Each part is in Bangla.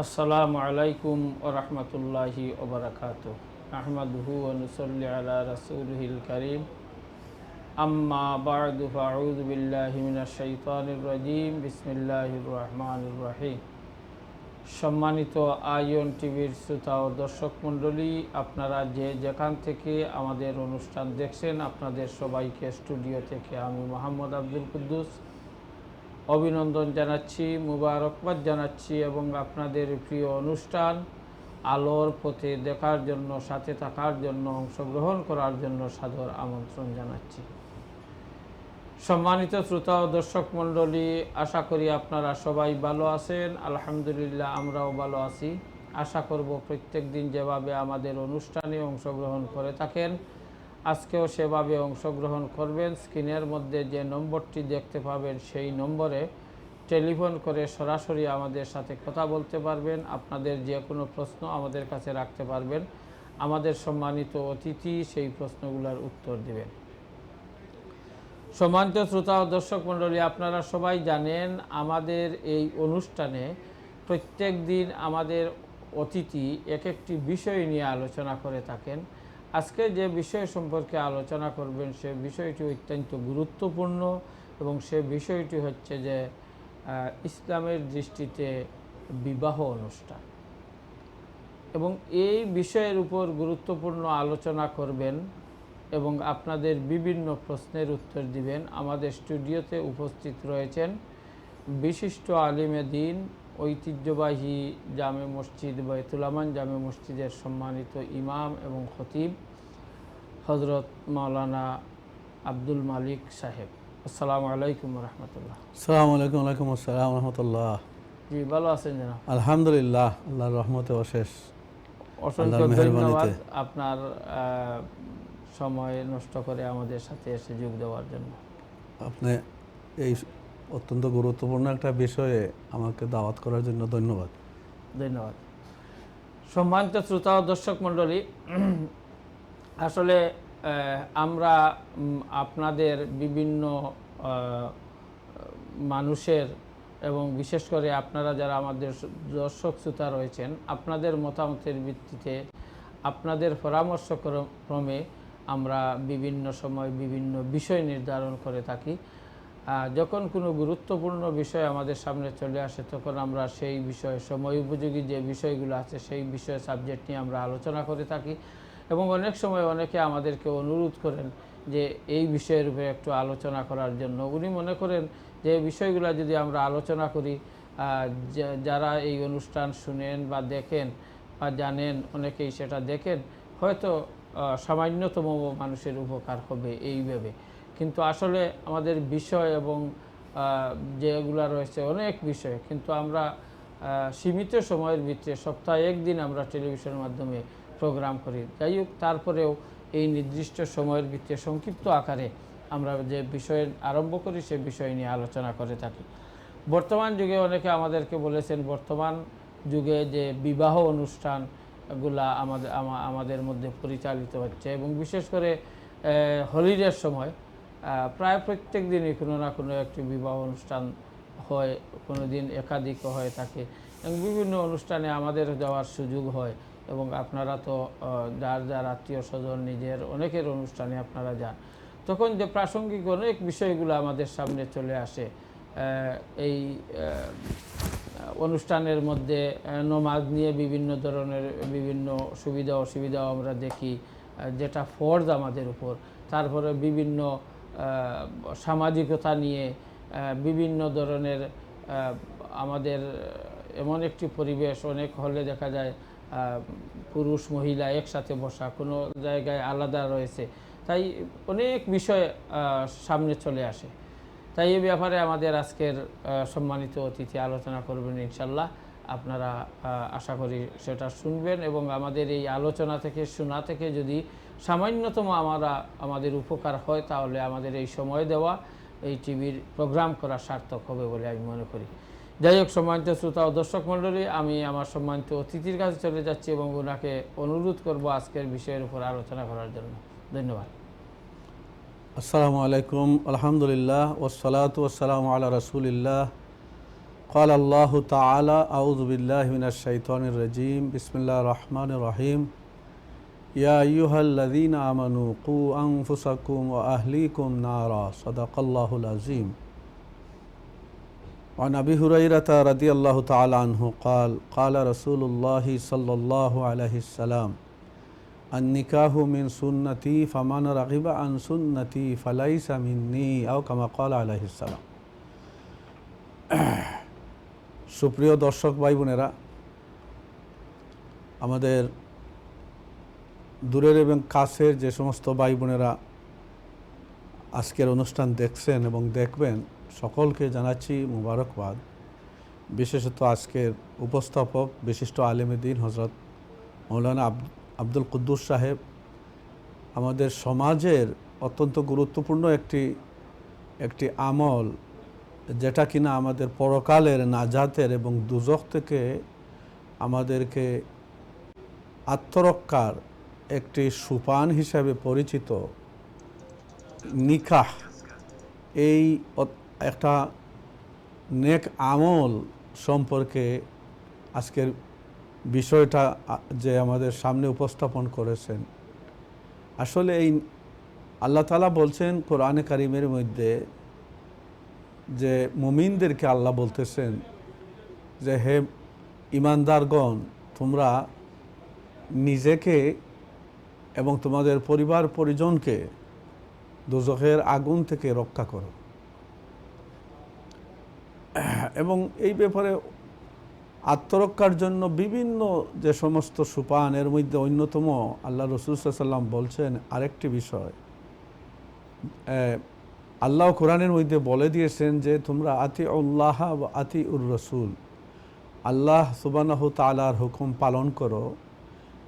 আসসালামু আলাইকুম ওয়া রাহমাতুল্লাহি ওয়া বারাকাতুহু। আহমাদুহু ওয়া নুসাল্লি আলা রাসূলিহিল কারীম। আম্মা বা'দু ফাআউযু বিল্লাহি মিনাশ শাইতানির রাজীম। বিসমিল্লাহির রহমানির রহিম। সম্মানিত আইয়ন টিভির শ্রোতা ও দর্শক মণ্ডলী, আপনারা যে যেখান থেকে আমাদের অনুষ্ঠান দেখছেন, আপনাদের সবাইকে স্টুডিও থেকে আমি মোহাম্মদ আব্দুল কুদ্দুস অভিনন্দন জানাচ্ছি, মুবারকবাদ জানাচ্ছি এবং আপনাদের প্রিয় অনুষ্ঠান আলোর পথে দেখার জন্য, সাথে থাকার জন্য, অংশগ্রহণ করার জন্য সাদর আমন্ত্রণ জানাচ্ছি। সম্মানিত শ্রোতা ও দর্শক মণ্ডলী, আশা করি আপনারা সবাই ভালো আছেন। আলহামদুলিল্লাহ, আমরাও ভালো আছি। আশা করব প্রত্যেক দিন যেভাবে আমাদের অনুষ্ঠানে অংশগ্রহণ করে থাকেন, আজকেও সেভাবে অংশগ্রহণ করবেন। স্ক্রিনের মধ্যে যে নম্বরটি দেখতে পাবেন, সেই নম্বরে টেলিফোন করে সরাসরি আমাদের সাথে কথা বলতে পারবেন। আপনাদের যে কোনো প্রশ্ন আমাদের কাছে রাখতে পারবেন। আমাদের সম্মানিত অতিথি সেই প্রশ্নগুলোর উত্তর দেবেন। সম্মানিত শ্রোতা ও দর্শক মণ্ডলী, আপনারা সবাই জানেন আমাদের এই অনুষ্ঠানে প্রত্যেক দিন আমাদের অতিথি এক একটি বিষয় নিয়ে আলোচনা করে থাকেন। আজকে যে বিষয় সম্পর্কে আলোচনা করবেন সে বিষয়টি অত্যন্ত গুরুত্বপূর্ণ এবং সে বিষয়টি হচ্ছে যে ইসলামের দৃষ্টিতে বিবাহ অনুষ্ঠান, এবং এই বিষয়ের উপর গুরুত্বপূর্ণ আলোচনা করবেন এবং আপনাদের বিভিন্ন প্রশ্নের উত্তর দিবেন। আমাদের স্টুডিওতে উপস্থিত রয়েছেন বিশিষ্ট আলিমে দ্বীন, ঐতিহ্যবাহী জামে মসজিদ বাইতুল আমান জামে মসজিদের সম্মানিত ইমাম এবং খতিব হজরত মাওলানা আব্দুল মালিক সাহেব। আসসালামু আলাইকুম রহমতুল্লাহ। আসসালামু আলাইকুম। ওয়ালাইকুম আসসালাম রহমতুল্লাহ। জি, ভালো আছেন জানাব? আলহামদুলিল্লাহ, আল্লাহর রহমতে অশেষ। অসংখ্য ধন্যবাদ আপনার সময় নষ্ট করে আমাদের সাথে এসে যোগ দেওয়ার জন্য। আপনি এই অত্যন্ত গুরুত্বপূর্ণ একটা বিষয়ে আমাকে দাওয়াত করার জন্য ধন্যবাদ। ধন্যবাদ। সম্মানিত শ্রোতা ও দর্শক মণ্ডলী, আসলে আমরা আপনাদের বিভিন্ন মানুষের এবং বিশেষ করে আপনারা যারা আমাদের দর্শক শ্রোতা রয়েছেন, আপনাদের মতামতের ভিত্তিতে, আপনাদের পরামর্শক্রমে আমরা বিভিন্ন সময় বিভিন্ন বিষয় নির্ধারণ করে থাকি। যখন কোনো গুরুত্বপূর্ণ বিষয় আমাদের সামনে চলে আসে, তখন আমরা সেই বিষয়ে সময় উপযোগী যে বিষয়গুলো আছে সেই বিষয়ে সাবজেক্ট নিয়ে আমরা আলোচনা করে থাকি। এবং অনেক সময় অনেকে আমাদেরকে অনুরোধ করেন যে এই বিষয়ের উপরে একটু আলোচনা করার জন্য। উনি মনে করেন যে বিষয়গুলো যদি আমরা আলোচনা করি, যারা এই অনুষ্ঠান শুনেন বা দেখেন বা জানেন, অনেকেই সেটা দেখেন, হয়তো সামান্যতম মানুষের উপকার হবে এইভাবে। কিন্তু আসলে আমাদের বিষয় এবং যেগুলো রয়েছে অনেক বিষয়, কিন্তু আমরা সীমিত সময়ের ভিতরে সপ্তাহে একদিন আমরা টেলিভিশনের মাধ্যমে প্রোগ্রাম করি। যাই হোক, তারপরেও এই নির্দিষ্ট সময়ের ভিতরে সংক্ষিপ্ত আকারে আমরা যে বিষয় আরম্ভ করি সে বিষয় নিয়ে আলোচনা করে থাকি। বর্তমান যুগে অনেকে আমাদেরকে বলেছেন, বর্তমান যুগে যে বিবাহ অনুষ্ঠানগুলা আমাদের মধ্যে পরিচালিত হচ্ছে, এবং বিশেষ করে হলিডের সময় প্রায় প্রত্যেক দিনই কোনো না কোনো একটি বিবাহ অনুষ্ঠান হয়, কোনো দিন একাধিকও হয়ে থাকে, এবং বিভিন্ন অনুষ্ঠানে আমাদের যাওয়ার সুযোগ হয়। এবং আপনারা তো যার যার আত্মীয় স্বজন নিজের অনেকের অনুষ্ঠানে আপনারা যান, তখন যে প্রাসঙ্গিক অনেক বিষয়গুলো আমাদের সামনে চলে আসে। এই অনুষ্ঠানের মধ্যে নমাজ নিয়ে বিভিন্ন ধরনের বিভিন্ন সুবিধা অসুবিধাও আমরা দেখি, যেটা ফরজ আমাদের উপর। তারপরে বিভিন্ন সামাজিকতা নিয়ে বিভিন্ন ধরনের আমাদের এমন একটি পরিবেশ, অনেক হলে দেখা যায় পুরুষ মহিলা একসাথে বসা, কোনো জায়গায় আলাদা রয়েছে, তাই অনেক বিষয় সামনে চলে আসে। তাই এই ব্যাপারে আমাদের আজকের সম্মানিত অতিথি আলোচনা করবেন ইনশাল্লাহ। আপনারা আশা করি সেটা শুনবেন, এবং আমাদের এই আলোচনা থেকে, শোনা থেকে যদি সামান্যতম আমাদের উপকার হয়, তাহলে আমাদের এই সময় দেওয়া, এই টিভির প্রোগ্রাম করা সার্থক হবে বলে আমি মনে করি। যাই হোক, সম্মানিত শ্রোতা ও দর্শক মণ্ডলী, আমি আমার সম্মানিত অতিথির কাছে চলে যাচ্ছি এবং ওনাকে অনুরোধ করব আজকের বিষয়ের উপর আলোচনা করার জন্য। ধন্যবাদ। আসসালামু আলাইকুম। আলহামদুলিল্লাহ, ওয়াসসালাতু ওয়াসসালামু আলা রাসূলিল্লাহ قال الله تعالى أعوذ بالله من الشيطان الرجيم بسم الله الرحمن الرحيم يا أيها الذين آمنوا قوا أنفسكم وأهليكم نارا صدق الله العظيم وعن أبي هريرة رضي الله تعالى عنه قال قال رسول الله صلى الله عليه وسلم النكاح من سنتي فمن رغب عن سنتي فليس مني أو كما قال عليه السلام সুপ্রিয় দর্শক ভাই বোনেরা, আমাদের দূরের এবং কাছের যে সমস্ত ভাই বোনেরা আজকের অনুষ্ঠান দেখছেন এবং দেখবেন, সকলকে জানাচ্ছি মুবারকবাদ। বিশেষত আজকের উপস্থাপক বিশিষ্ট আলেমে দ্বীন হযরত মৌলানা আব্দুল কুদ্দুস সাহেব আমাদের সমাজের অত্যন্ত গুরুত্বপূর্ণ একটি আমল, যেটা কিনা আমাদের পরকালের নাজাতের এবং দুজখ থেকে আমাদেরকে আত্মরক্ষার একটি সোপান হিসাবে পরিচিত নিকাহ, এই একটা নেক আমল সম্পর্কে আজকের বিষয়টা যে আমাদের সামনে উপস্থাপন করেছেন। আসলে এই আল্লাহ তাআলা বলছেন কোরআনে কারিমের মধ্যে যে মুমিনদেরকে আল্লাহ বলতেছেন যে হে ঈমানদারগণ, তোমরা নিজেকে এবং তোমাদের পরিবার পরিজনকে দোজখের আগুন থেকে রক্ষা করো। এবং এই ব্যাপারে আত্মরক্ষার জন্য বিভিন্ন যে সমস্ত সোপান, এর মধ্যে অন্যতম আল্লাহ রাসূল সাল্লাল্লাহু আলাইহি ওয়াসাল্লাম বলছেন আরেকটি বিষয়, আল্লাহ কোরআনের মধ্যে বলে দিয়েছেন যে তোমরা আতিউল্লাহ ওয়া আতিউর রাসূল, আল্লাহ সুবহানাহু তাআলার হুকুম পালন করো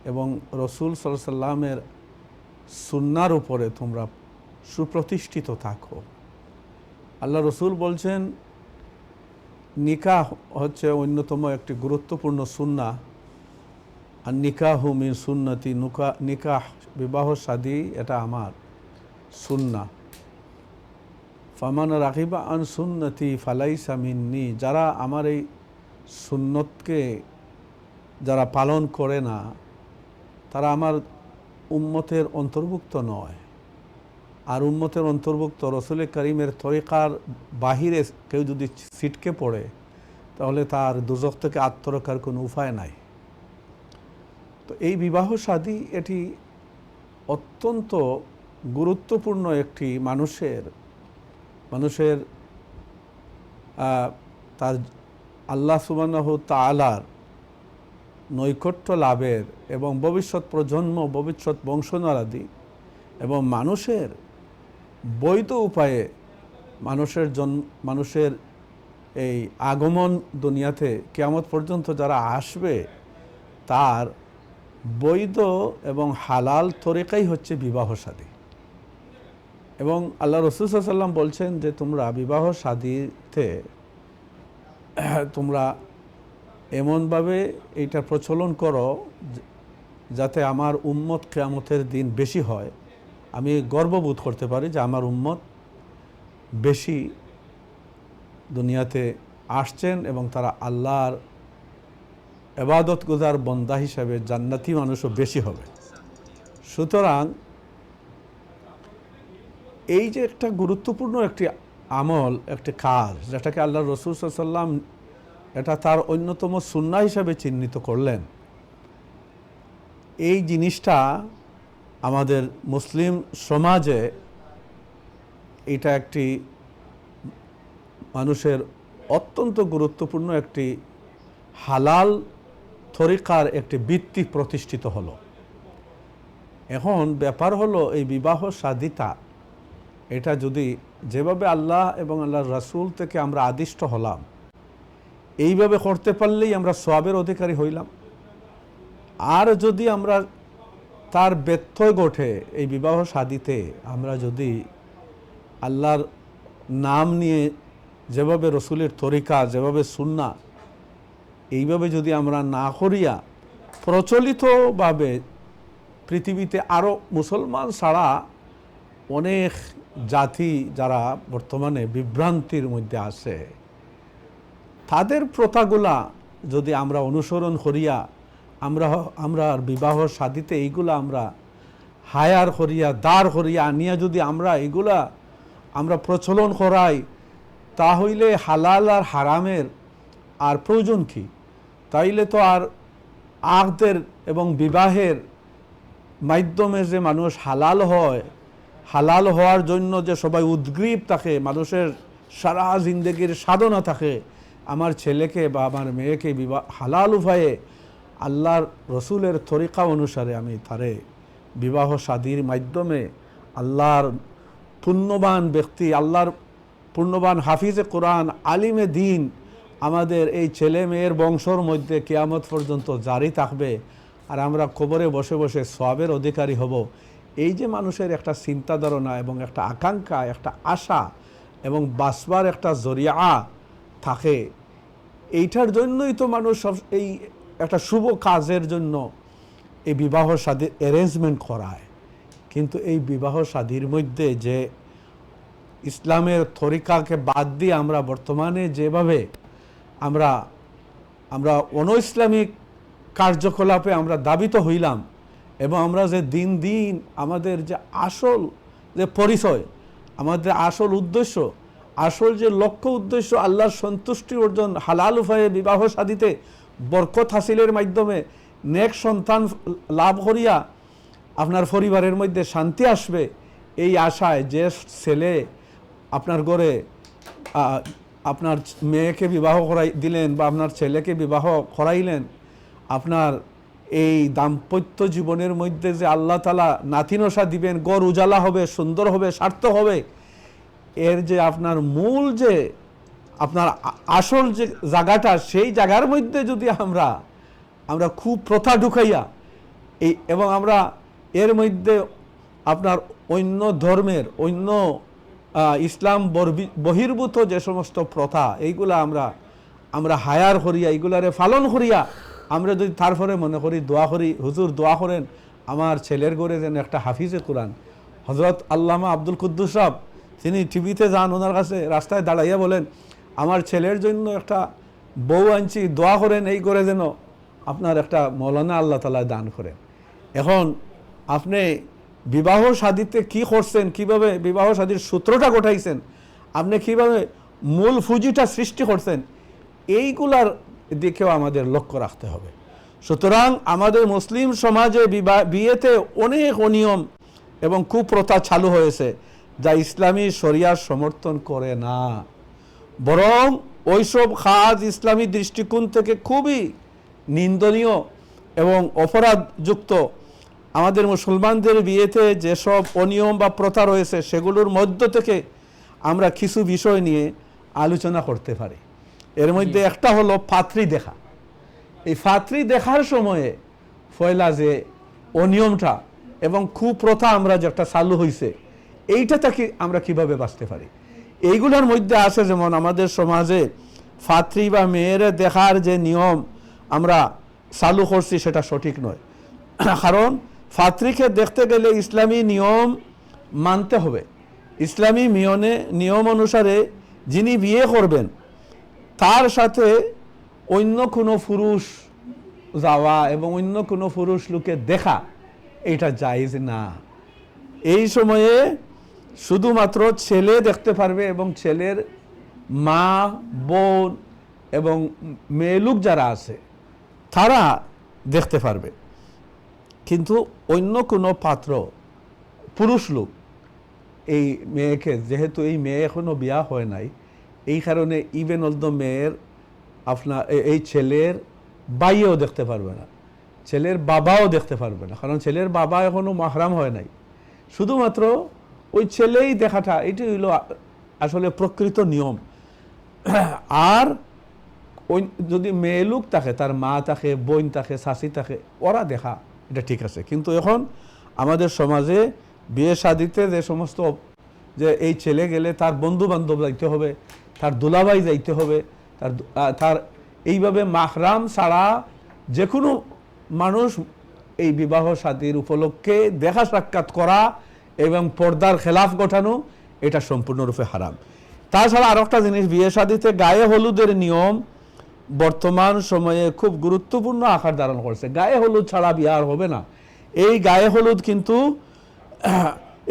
এবং রাসূল সাল্লাল্লাহু আলাইহি ওয়াসাল্লামের সুন্নাহর উপরে তোমরা সুপ্রতিষ্ঠিত থাকো। আল্লাহ রাসূল বলছেন নিকাহ হচ্ছে অন্যতম একটি গুরুত্বপূর্ণ সুন্নাহ। আর নিকাহু মিন সুন্নতি, নিকাহ বিবাহ শাদী এটা আমার সুন্নাহ। ফামান রাগিবা আন সুন্নতি ফালাইসা মিন্নি, যারা আমার এই সুন্নতকে যারা পালন করে না তারা আমার উম্মতের অন্তর্ভুক্ত নয়। আর উম্মতের অন্তর্ভুক্ত রসুল করিমের তরিকার বাহিরে কেউ যদি ছিটকে পড়ে তাহলে তার দুজখ থেকে আত্মরক্ষার কোনো উপায় নাই। তো এই বিবাহ শাদী এটি অত্যন্ত গুরুত্বপূর্ণ একটি মানুষের তার আল্লাহ সুবহানাহু তাআলার নৈকট্য লাভের এবং ভবিষ্যৎ প্রজন্ম, ভবিষ্যৎ বংশনারাদি এবং মানুষের বৈধ উপায়ে মানুষের এই আগমন দুনিয়াতে কিয়ামত পর্যন্ত যারা আসবে তার বৈধ এবং হালাল তরিকাই হচ্ছে বিবাহ শাদী। এবং আল্লাহ রাসূল সাল্লাল্লাহু আলাইহি ওয়াসাল্লাম বলছেন যে তোমরা বিবাহ শাদীতে তোমরা এমনভাবে এইটা প্রচলন করো যাতে আমার উম্মত কিয়ামতের দিন বেশি হয়। আমি গর্ববোধ করতে পারি যে আমার উম্মত বেশি দুনিয়াতে আসছেন এবং তারা আল্লাহর ইবাদতগুজার বান্দা হিসাবে জান্নাতি মানুষও বেশি হবে। সুতরাং এই যে একটা গুরুত্বপূর্ণ একটি আমল, একটি কাজ, যেটাকে আল্লাহ রাসূল সাল্লাল্লাহু আলাইহি ওয়াসাল্লাম এটা তার অন্যতম সুন্নাহ হিসাবে চিহ্নিত করলেন, এই জিনিসটা আমাদের মুসলিম সমাজে এটা একটি মানুষের অত্যন্ত গুরুত্বপূর্ণ একটি হালাল তরিকার একটি ভিত্তি প্রতিষ্ঠিত হলো। এখন ব্যাপার হলো এই বিবাহ শাদীটা, এটা যদি যেভাবে আল্লাহ এবং আল্লাহর রাসূল থেকে আমরা আদিষ্ট হলাম এইভাবে করতে পারলেই আমরা সওয়াবের অধিকারী হইলাম। আর যদি আমরা তার ব্যত্যয় ঘটে এই বিবাহ শাদীতে, আমরা যদি আল্লাহর নাম নিয়ে যেভাবে রসুলের তরিকা, যেভাবে সুন্নাহ এইভাবে যদি আমরা না করিয়া প্রচলিতভাবে পৃথিবীতে আরও মুসলমান ছাড়া অনেক জাতি যারা বর্তমানে বিভ্রান্তির মধ্যে আছে, তাদের প্রথাগুলা যদি আমরা অনুসরণ করিয়া আমরা বিবাহ শাদিতে এইগুলা আমরা হায়ার করিয়া দাঁড় করিয়া আনিয়া যদি আমরা প্রচলন করাই, তাহলে হালাল আর হারামের আর প্রয়োজন কি? তাইলে তো আর আকদের এবং বিবাহের মাধ্যমে যে মানুষ হালাল হয়, হালাল হওয়ার জন্য যে সবাই উদ্গ্রীব থাকে, মানুষের সারা জিন্দগির সাধনা থাকে, আমার ছেলেকে বা আমার মেয়েকে হালাল উপায়ে আল্লাহর রসুলের তরিকা অনুসারে আমি তারে বিবাহ শাদীর মাধ্যমে আল্লাহর পুণ্যবান ব্যক্তি, আল্লাহর পুণ্যবান হাফিজে কোরআন, আলিমে দিন আমাদের এই ছেলে মেয়ের বংশর মধ্যে কিয়ামত পর্যন্ত জারি থাকবে, আর আমরা কবরে বসে বসে সওয়াবের অধিকারী হব। এই যে মানুষের একটা চিন্তা ধারণা এবং একটা আকাঙ্ক্ষা, একটা আশা এবং বাঁচবার একটা জরিয়া থাকে, এইটার জন্যই তো মানুষ সব এই একটা শুভ কাজের জন্য এই বিবাহ শাদীর অ্যারেঞ্জমেন্ট করায়। কিন্তু এই বিবাহ শাদীর মধ্যে যে ইসলামের তরিকাকে বাদ দিয়ে আমরা বর্তমানে যেভাবে আমরা অনইসলামিক কার্যকলাপে আমরা দাবিত হইলাম, এবং আমরা যে দিন দিন আমাদের যে আসল যে পরিচয়, আমাদের আসল উদ্দেশ্য, আসল যে লক্ষ্য উদ্দেশ্য আল্লাহর সন্তুষ্টি অর্জন, হালাল উপায়ে বিবাহ শাদীতে বরকত হাসিলের মাধ্যমে নেক সন্তান লাভ করিয়া আপনার পরিবারের মধ্যে শান্তি আসবে, এই আশায় যে ছেলে আপনার ঘরে আপনার মেয়েকে বিবাহ করাই দিলেন বা আপনার ছেলেকে বিবাহ করাইলেন, আপনার এই দাম্পত্য জীবনের মধ্যে যে আল্লাহ তাআলা নাতিনশা দিবেন, গড় উজালা হবে, সুন্দর হবে, সার্থক হবে, এর যে আপনার মূল যে আপনার আসল যে জায়গাটা, সেই জায়গার মধ্যে যদি আমরা খুব প্রথা ঢুকাইয়া এবং আমরা এর মধ্যে আপনার অন্য ধর্মের, অন্য ইসলাম বহির্ভূত যে সমস্ত প্রথা, এইগুলা আমরা হায়ার করিয়া, এইগুলারে পালন করিয়া আমরা যদি তারপরে মনে করি দোয়া করি, হুজুর দোয়া করেন আমার ছেলের ঘরে যেন একটা হাফিজে কোরআন, হযরত আল্লামা আব্দুল কুদ্দুস সাহেব তিনি টিভিতে যান, ওনার কাছে রাস্তায় দাঁড়াইয়া বলেন আমার ছেলের জন্য একটা বউ আনছি, দোয়া করেন এই করে যেন আপনার একটা মৌলানা আল্লাহ তাআলা দান করেন। এখন আপনি বিবাহ শাদীতে কি করছেন, কিভাবে বিবাহ শাদীর সূত্রটা গোটাইছেন, আপনি কিভাবে মূল পুঁজিটা সৃষ্টি করছেন, এইগুলার দিকেও আমাদের লক্ষ্য রাখতে হবে। সুতরাং আমাদের মুসলিম সমাজে বিয়েতে অনেক অনিয়ম এবং কুপ্রথা চালু হয়েছে, যা ইসলামী শরিয়ার সমর্থন করে না, বরং ওইসব কাজ ইসলামী দৃষ্টিকোণ থেকে খুবই নিন্দনীয় এবং অপরাধযুক্ত। আমাদের মুসলমানদের বিয়েতে যেসব অনিয়ম বা প্রথা রয়েছে, সেগুলোর মধ্য থেকে আমরা কিছু বিষয় নিয়ে আলোচনা করতে পারি। এর মধ্যে একটা হলো পাত্রী দেখা। এই পাত্রী দেখার সময়ে ফয়লা যে অনিয়মটা এবং কুপ্রথা আমরা যেটা চালু হয়েছে, এইটা থেকে আমরা কিভাবে বাঁচতে পারি, এইগুলোর মধ্যে আছে যেমন আমাদের সমাজে পাত্রী বা মেয়েরে দেখার যে নিয়ম আমরা চালু করছি সেটা সঠিক নয়। কারণ পাত্রীকে দেখতে গেলে ইসলামী নিয়ম মানতে হবে। ইসলামী নিয়ম অনুসারে যিনি বিয়ে করবেন তার সাথে অন্য কোনো পুরুষ যাওয়া এবং অন্য কোনো পুরুষ লোকে দেখা, এটা জায়েজ না। এই সময়ে শুধুমাত্র ছেলে দেখতে পারবে এবং ছেলের মা, বোন এবং মেয়ে লোক যারা আছে তারা দেখতে পারবে, কিন্তু অন্য কোনো পাত্র পুরুষ লোক এই মেয়েকে, যেহেতু এই মেয়ে এখনো বিয়া হয় নাই, এই কারণে ইভেন অলদো মেয়ের আপনার এই ছেলের ভাইও দেখতে পারবে না, ছেলের বাবাও দেখতে পারবে না, কারণ ছেলের বাবা এখনো মাহরাম হয় নাই। শুধুমাত্র ওই ছেলেই দেখাটা, এটি হইল আসলে প্রকৃত নিয়ম। আর ওই যদি মেয়ে লোক থাকে, তার মা থাকে, বোন থাকে, শাশি থাকে, ওরা দেখা এটা ঠিক আছে। কিন্তু এখন আমাদের সমাজে বিয়ে শাদিতে যে সমস্ত যে এই ছেলে গেলে তার বন্ধু বান্ধব যাইতে হবে, তার দুলাভাই যাইতে হবে, তার এইভাবে মাহরাম ছাড়া যে কোনো মানুষ এই বিবাহ শাদীর উপলক্ষে দেখা সাক্ষাৎ করা এবং পর্দার খেলাফ ঘটানো, এটা সম্পূর্ণরূপে হারাম। তাছাড়া আর একটা জিনিস, বিয়ে শাদীতে গায়ে হলুদের নিয়ম বর্তমান সময়ে খুব গুরুত্বপূর্ণ আকার ধারণ করছে। গায়ে হলুদ ছাড়া বিয়ে আর হবে না। এই গায়ে হলুদ কিন্তু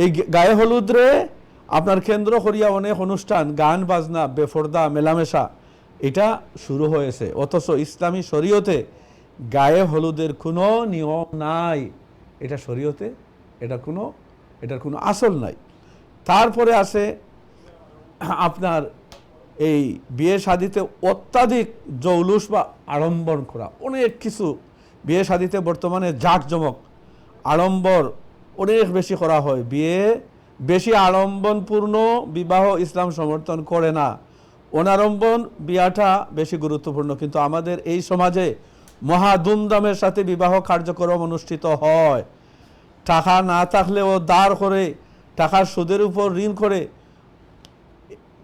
এই গায়ে হলুদ রে আপনার কেন্দ্র করিয়া অনেক অনুষ্ঠান, গান বাজনা, বেফরদা মেলামেশা এটা শুরু হয়েছে। অথচ ইসলামী শরীয়তে গায়ে হলুদের কোনো নিয়ম নাই। এটা শরীয়তে এটার কোনো আসল নাই। তারপরে আসে আপনার এই বিয়ে শাদিতে অত্যাধিক জৌলুস বা আড়ম্বর করা, অনেক কিছু বিয়ে শাদিতে বর্তমানে জাঁকজমক আড়ম্বর অনেক বেশি করা হয়। বিয়ে বেশি আড়ম্বরপূর্ণ বিবাহ ইসলাম সমর্থন করে না। অনাড়ম্বর বিয়াটা বেশি গুরুত্বপূর্ণ। কিন্তু আমাদের এই সমাজে মহা ধুমধামের সাথে বিবাহ কার্যক্রম অনুষ্ঠিত হয়। টাকা না থাকলেও দাঁড় করে, টাকার সুদের উপর ঋণ করে,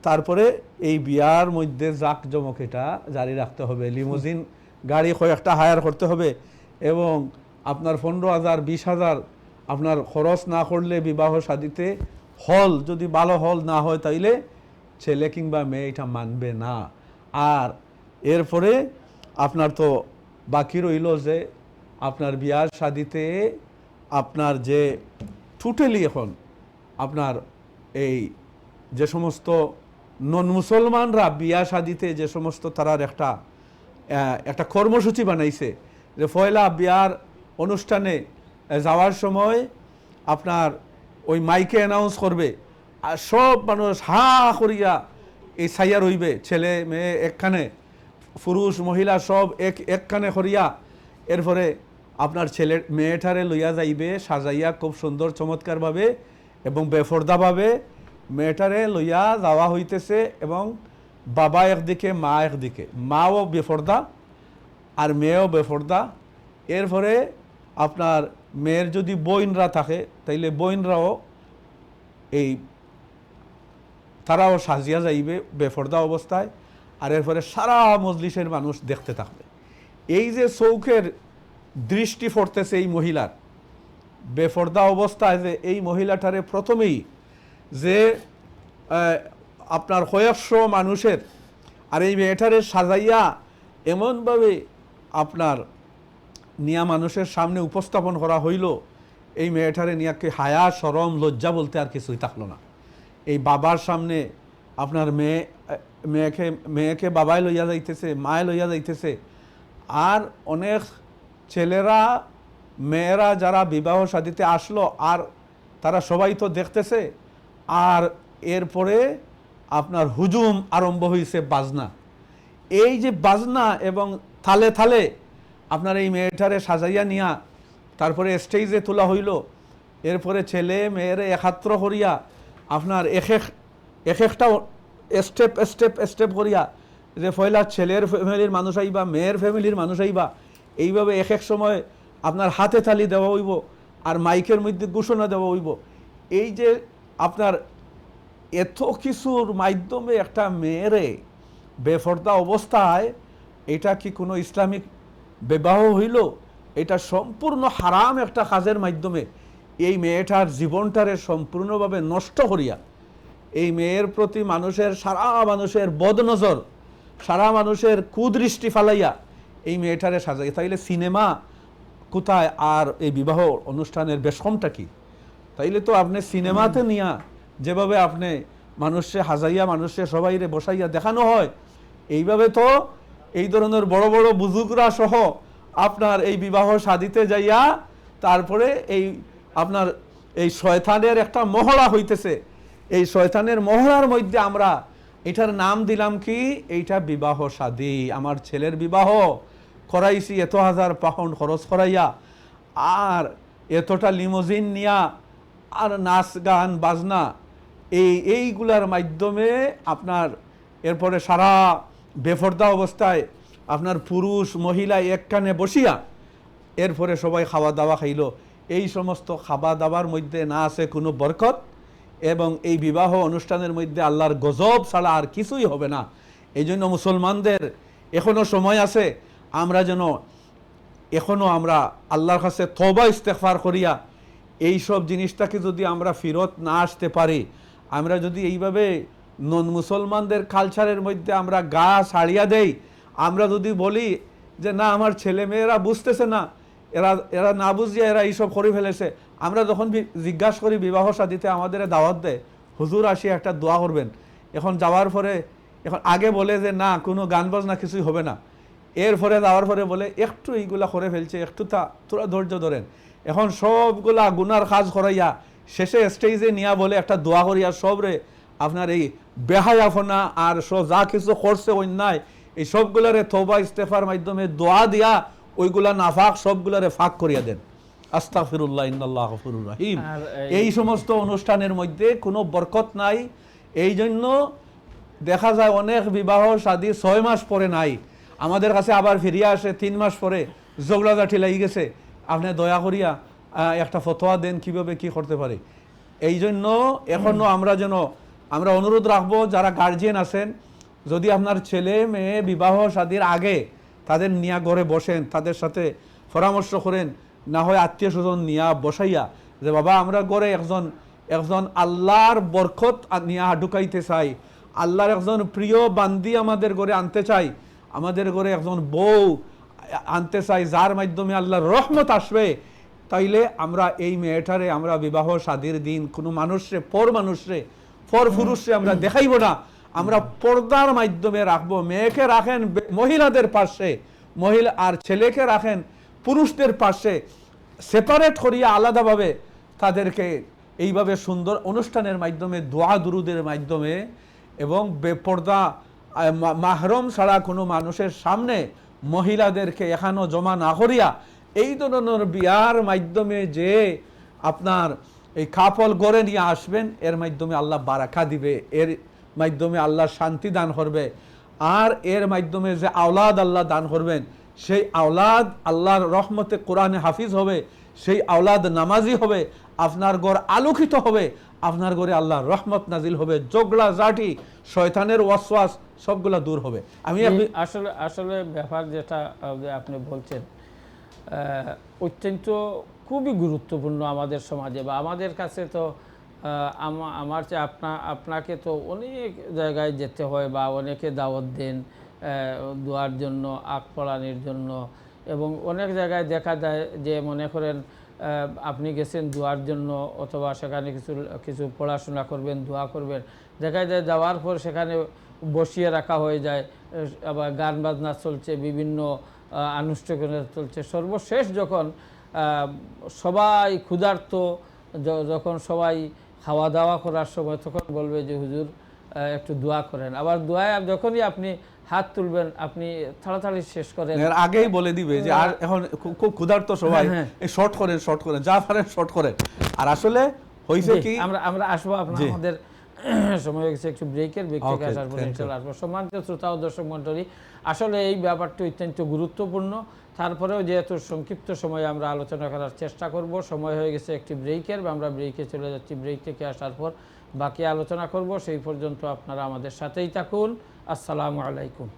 তারপরে এই বিয়ার মধ্যে জাঁকজমক এটা জারি রাখতে হবে। লিমোজিন গাড়ি কয়েকটা হায়ার করতে হবে এবং আপনার 15,000 20,000 আপনার খরচ না করলে বিবাহ শাদিতে হল যদি ভালো হল না হয় তাইলে ছেলে কিংবা মেয়ে এটা মানবে না। আর এরপরে আপনার তো বাকি রইল যে আপনার বিয়ার শাদিতে আপনার যে টোটালি এখন আপনার এই যে সমস্ত নন মুসলমানরা বিয়া শাদিতে যে সমস্ত তারার একটা কর্মসূচি বানাইছে যে পয়লা বিয়ার অনুষ্ঠানে যাওয়ার সময় আপনার ওই মাইকে অ্যানাউন্স করবে আর সব মানুষ হা করিয়া এই সাইয়া রইবে, ছেলে মেয়ে একখানে, পুরুষ মহিলা সব একখানে করিয়া এরপরে আপনার ছেলে মেয়েটারে লইয়া যাইবে সাজাইয়া খুব সুন্দর চমৎকারভাবে এবং বেফরদাভাবে মেয়েটারে লইয়া যাওয়া হইতেছে এবং বাবা একদিকে মা একদিকে, মাও বেফরদা আর মেয়েও বেফরদা। এরপরে আপনার মেয়ের যদি বোনরা থাকে তাইলে বোনরাও তারাও সাজিয়া যাইবে বেফরদা অবস্থায়। আর এরপরে সারা মজলিসের মানুষ দেখতে থাকবে। এই যে চৌখের দৃষ্টি পড়তেছে এই মহিলার বেফরদা অবস্থায়, যে এই মহিলাটারে প্রথমেই যে আপনার কয়েকশো মানুষের আর এই মেয়েটারে সাজাইয়া এমনভাবে আপনার নিয়া মানুষের সামনে উপস্থাপন করা হইল, এই মেয়েটারে নিয়াকে হায়া শরম লজ্জা বলতে আর কিছুই থাকলো না। এই বাবার সামনে আপনার মেয়েকে বাবাই লইয়া যাইতেছে, মায়ে লইয়া যাইতেছে। আর অনেক ছেলেরা মেয়েরা যারা বিবাহ শাদিতে আসলো আর তারা সবাই তো দেখতেছে। আর এরপরে আপনার হুজুম আরম্ভ হয়েছে বাজনা। এই যে বাজনা এবং থালে থালে আপনার এই মেয়েটারে সাজাইয়া নিয়া তারপরে স্টেজে তোলা হইল। এরপরে ছেলে মেয়েরে একাত্র করিয়া আপনার এক একটা স্টেপ করিয়া যে পয়লা ছেলের ফ্যামিলির মানুষ আইবা, মেয়ের ফ্যামিলির মানুষ আইবা, এইভাবে এক সময় আপনার হাতে তালি দেওয়া হইব আর মাইকের মধ্যে ঘোষণা দেওয়া হইব। এই যে আপনার এত কিছুর মাধ্যমে একটা মেয়েরে বেফরদা অবস্থায়, এটা কি কোনো ইসলামিক বিবাহ হইল? এটা সম্পূর্ণ হারাম একটা কাজের মাধ্যমে এই মেয়েটার জীবনটারে সম্পূর্ণভাবে নষ্ট করিয়া এই মেয়ের প্রতি সারা মানুষের বদনজর, সারা মানুষের কুদৃষ্টি ফালাইয়া এই মেয়েটারে সাজাই। তাইলে সিনেমা কোথায় আর এই বিবাহ অনুষ্ঠানের বেশমটা কি? তাইলে তো আপনি সিনেমাতে নিয়া যেভাবে আপনি মানুষে হাজাইয়া মানুষে সবাইরে বসাইয়া দেখানো হয়, এইভাবে তো এই ধরনের বড় বড় বুজুর্গরা সহ আপনার এই বিবাহ শাদিতে যাইয়া তারপরে এই আপনার এই শয়তানের একটা মহড়া হইতেছে। এই শয়তানের মহড়ার মধ্যে আমরা এটার নাম দিলাম কি, এইটা বিবাহ শাদি। আমার ছেলের বিবাহ করাইছি এত হাজার পাউন্ড খরচ করাইয়া, আর এতটা লিমোজিন নিয়া, আর নাচ গান বাজনা, এইগুলার মাধ্যমে আপনার এরপরে সারা বেফরদা অবস্থায় আপনার পুরুষ মহিলা একখানে বসিয়া এরপরে সবাই খাওয়া দাওয়া খাইল। এই সমস্ত খাওয়া দাওয়ার মধ্যে না আছে কোনো বরকত এবং এই বিবাহ অনুষ্ঠানের মধ্যে আল্লাহর গজব ছাড়া আর কিছুই হবে না। এই জন্য মুসলমানদের এখনও সময় আছে, আমরা যেন এখনও আমরা আল্লাহর কাছে তওবা ইস্তেগফার করিয়া এই সব জিনিসটাকে যদি আমরা ফিরত না আসতে পারি, আমরা যদি এইভাবে নন মুসলমানদের কালচারের মধ্যে আমরা গা ছাড়িয়া দেই, আমরা যদি বলি যে না আমার ছেলে মেয়েরা বুঝতেছে না, এরা এরা না বুঝিয়ে এরা এইসব করে ফেলেছে, আমরা যখন জিজ্ঞাসা করি বিবাহ শাদীতে আমাদের দাওয়াত দেয়, হুজুর আসি একটা দোয়া করবেন, এখন যাওয়ার পরে এখন আগে বলে যে না কোনো গান বাজনা কিছুই হবে না, এরপরে যাওয়ার পরে বলে একটু এইগুলা করে ফেলছে, একটু তোরা ধৈর্য ধরেন, এখন সবগুলা গুনার কাজ করাইয়া শেষে স্টেজে নিয়া বলে একটা দোয়া করিয়া সবরে আপনার এই বেহায়াফনা আর যা কিছু করছে অন্যায় এই সবগুলারে তওবা ইস্তেগফার মাধ্যমে দোয়া দিয়া ওইগুলা নাফাক সবগুলারে ফাঁক করিয়া দেন। আস্তাগফিরুল্লাহ ইন্নাল্লাহু গফুরুর রহিম। এই সমস্ত অনুষ্ঠানের মধ্যে কোনো বরকত নাই। এই জন্য দেখা যায় অনেক বিবাহ শাদী 6 মাস পরে নাই, আমাদের কাছে আবার ফিরিয়ে আসে 3 মাস পরে, ঝগড়াঝাটি লাগি গেছে, আপনি দয়া করিয়া একটা ফতোয়া দেন কিভাবে কি করতে পারে। এই জন্য এখনো আমরা অনুরোধ রাখবো যারা গার্জিয়ান আছেন, যদি আপনার ছেলে মেয়ে বিবাহ শাদীর আগে তাদের নিয়া ঘরে বসেন, তাদের সাথে পরামর্শ করেন, না হয় আত্মীয় স্বজন নিয়া বসাইয়া যে বাবা আমরা ঘরে একজন আল্লাহর বরকত নিয়া ঢুকাইতে চাই, আল্লাহর একজন প্রিয় বান্দি আমাদের ঘরে আনতে চাই, আমাদের ঘরে একজন বউ আনতে চাই যার মাধ্যমে আল্লাহর রহমত আসবে, তাইলে আমরা এই মেয়েটারে আমরা বিবাহ শাদীর দিন কোনো মানুষরে পর পুরুষরে আমরা দেখাইব না, আমরা পর্দার মাধ্যমে রাখবো। মেয়েকে রাখেন মহিলাদের পাশে, মহিলা আর ছেলেকে রাখেন পুরুষদের পাশে, সেপারেট করিয়া আলাদাভাবে তাদেরকে এইভাবে সুন্দর অনুষ্ঠানের মাধ্যমে দোয়া দুরুদের মাধ্যমে এবং বেপর্দা মাহরম ছাড়া কোনো মানুষের সামনে মহিলাদেরকে এখানো জমা না করিয়া এই ধরনের বিয়ার মাধ্যমে যে আপনার এই কাপল গড়ে নিয়ে আসবেন, এর মাধ্যমে আল্লাহ বারাকা দিবে, এর মাধ্যমে আল্লাহ শান্তি দান করবে, আর এর মাধ্যমে যে আওলাদ আল্লাহ দান করবেন সেই আওলাদ আল্লাহর রহমতে কোরআনে হাফিজ হবে, সেই আওলাদ নামাজি হবে, আপনার ঘর আলোকিত হবে, আপনার ঘরে আল্লাহর রহমত নাজিল হবে, জগলা জাটি শয়তানের ওয়াসওয়াস সবগুলা দূর হবে। আমি আসলে ব্যাপার যেটা আপনি বলছেন অত্যন্ত খুবই গুরুত্বপূর্ণ আমাদের সমাজে বা আমাদের কাছে। তো আমার চেয়ে আপনাকে তো অনেক জায়গায় যেতে হয় বা অনেকে দাওয়াত দেন দোয়ার জন্য, আখ পড়ানোর জন্য, এবং অনেক জায়গায় দেখা যায় যে মনে করেন আপনি গেছেন দোয়ার জন্য অথবা সেখানে কিছু পড়াশোনা করবেন, দোয়া করবেন, দেখা যায় যাওয়ার পর সেখানে বসিয়ে রাখা হয়ে যায়, আবার গান বাজনা চলছে, বিভিন্ন আনুষ্ঠানিকতা চলছে। সর্বশেষ যখন সবাই ক্ষুধার্ত, যখন সবাই খাওয়া দাওয়া করার সময়, তখন বলবে যে হুজুর একটু দোয়া করেন। আবার দোয়ায় যখনই আপনি হাত তুলবেন আপনি তাড়াতাড়ি শেষ করেন, আগেই বলে দিবে যে আর এখন খুব ক্ষুধার্ত সবাই, শর্ট করেন যা পারেন শর্ট করেন। আর আসলে হইছে কি আমরা আসবো আমাদের সময় হয়ে গেছে একটু ব্রেকের, ব্রেক থেকে আসার পর ইনশাআল্লাহ আসবো। সম্মানিত শ্রোতা ও দর্শক মণ্ডলী, আসলে এই ব্যাপারটি অত্যন্ত গুরুত্বপূর্ণ, তারপরেও যেহেতু সংক্ষিপ্ত সময়ে আমরা আলোচনা করার চেষ্টা করব। সময় হয়ে গেছে একটি ব্রেকের, আমরা ব্রেকে চলে যাচ্ছি। ব্রেক থেকে আসার পর বাকি আলোচনা করব, সেই পর্যন্ত আপনারা আমাদের সাথেই থাকুন। আসসালামু আলাইকুম।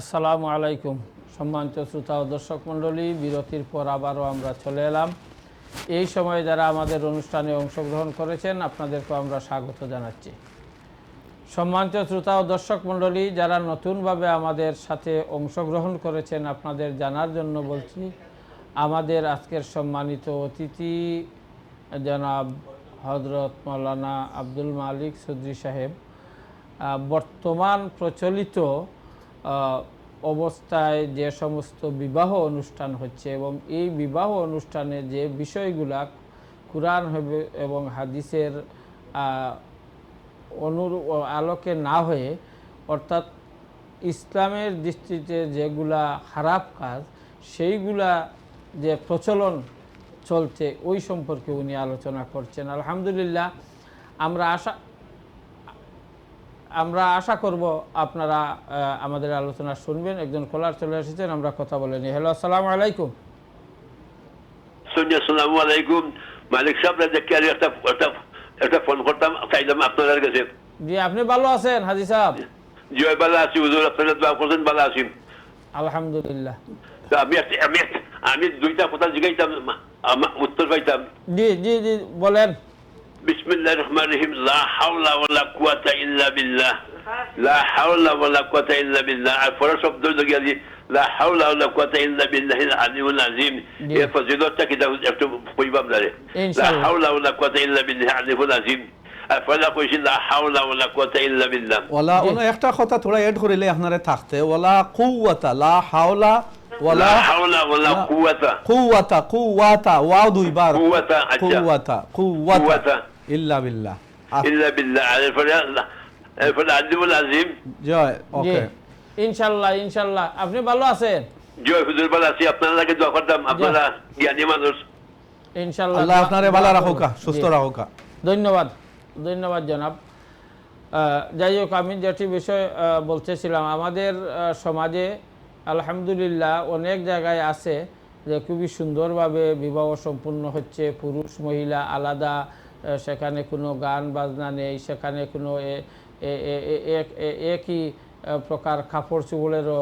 আসসালামু আলাইকুম। সম্মানিত শ্রোতা ও দর্শক মণ্ডলী, বিরতির পর আবারও আমরা চলে এলাম। এই সময়ে যারা আমাদের অনুষ্ঠানে অংশগ্রহণ করেছেন আপনাদেরকে আমরা স্বাগত জানাচ্ছি। সম্মানিত শ্রোতা ও দর্শক মণ্ডলী, যারা নতুনভাবে আমাদের সাথে অংশগ্রহণ করেছেন আপনাদের জানার জন্য বলছি, আমাদের আজকের সম্মানিত অতিথি জনাব হযরত মাওলানা আব্দুল মালিক চৌধুরী সাহেব বর্তমান প্রচলিত অবস্থায় যে সমস্ত বিবাহ অনুষ্ঠান হচ্ছে এবং এই বিবাহ অনুষ্ঠানে যে বিষয়গুলা কুরআন হবে এবং হাদিসের আলোকে না হয়ে, অর্থাৎ ইসলামের দৃষ্টিতে যেগুলা খারাপ কাজ সেইগুলা যে প্রচলন চলছে ওই সম্পর্কে উনি আলোচনা করছেন। আলহামদুলিল্লাহ, আমরা আশা করব আপনারা আমাদের আলোচনা শুনবেন। একজন কলার চলে এসেছেন, আমরা কথা বলে নিই। হ্যালো, আসসালামু আলাইকুম। আসসালামু আলাইকুম। মালিক সাহেব, একটা ফোন করতাম চাইলাম আপনাদের কাছে। জি, আপনি ভালো আছেন হাজি সাহেব? জি ভালো আছি হুজুর, আপনারা দোয়া করছেন, ভালো আছি আলহামদুলিল্লাহ। আমি দুইটা কথা জিজ্ঞাসা উত্তর পাইতাম। জি জি জি, বলেন। বিসমিল্লাহির রহমানির রহিম। লা হাওলা ওয়ালা কুওয়াতা ইল্লা বিল্লাহ, লা হাওলা ওয়ালা কুওয়াতা ইল্লা বিল্লাহ। আর পরের শব্দ লাগিয়ে দি লা হাওলা ওয়ালা কুওয়াতা ইল্লা বিল্লাহিল আলিয়্যিল আযীম। এই ফজিলতটা কি একটু কইবাম দাঁড়ে। লা হাওলা ওয়ালা কুওয়াতা ইল্লা বিল্লাহিল আলিয়্যিল আযীম। আর পয়লা কইছি লা হাওলা ওয়ালা কুওয়াতা ইল্লা বিল্লাহ। ওয়ালা একটা কথা থোড়া এড করিলে আপনারে থাকতে, ওয়ালা কুওয়াতা, লা হাওলা ওয়ালা হাওলা ওয়ালা কুওয়াতা, কুওয়াতা কুওয়াতা, ওয়াও দুইবার, কুওয়াতা, আচ্ছা, কুওয়াতা কুওয়াতা ইল্লা বিল্লাহ, ইল্লা বিল্লাহ। আর পরে আলিয়্যিল আযীম। জয়। ওকে, ইনশাআল্লাহ ইনশাআল্লাহ। আপনি ভালো আছেন? জয় হুজুর, ভালো আছি। আপনারা লাগে দোয়া করতাম, আপনারা জ্ঞানী মানুষ। ইনশাআল্লাহ আল্লাহ আপনারে ভালো রাখুকা, সুস্থ রাখুকা। ধন্যবাদ, ধন্যবাদ জনাব। যাই হোক, আমি যেটি বিষয় বলতেছিলাম, আমাদের সমাজে আলহামদুলিল্লাহ অনেক জায়গায় আছে যে খুবই সুন্দরভাবে বিবাহ সম্পূর্ণ হচ্ছে, পুরুষ মহিলা আলাদা, সেখানে কোনো গান বাজনা নেই, সেখানে কোনো একই প্রকার কাপড় চোপড়েরও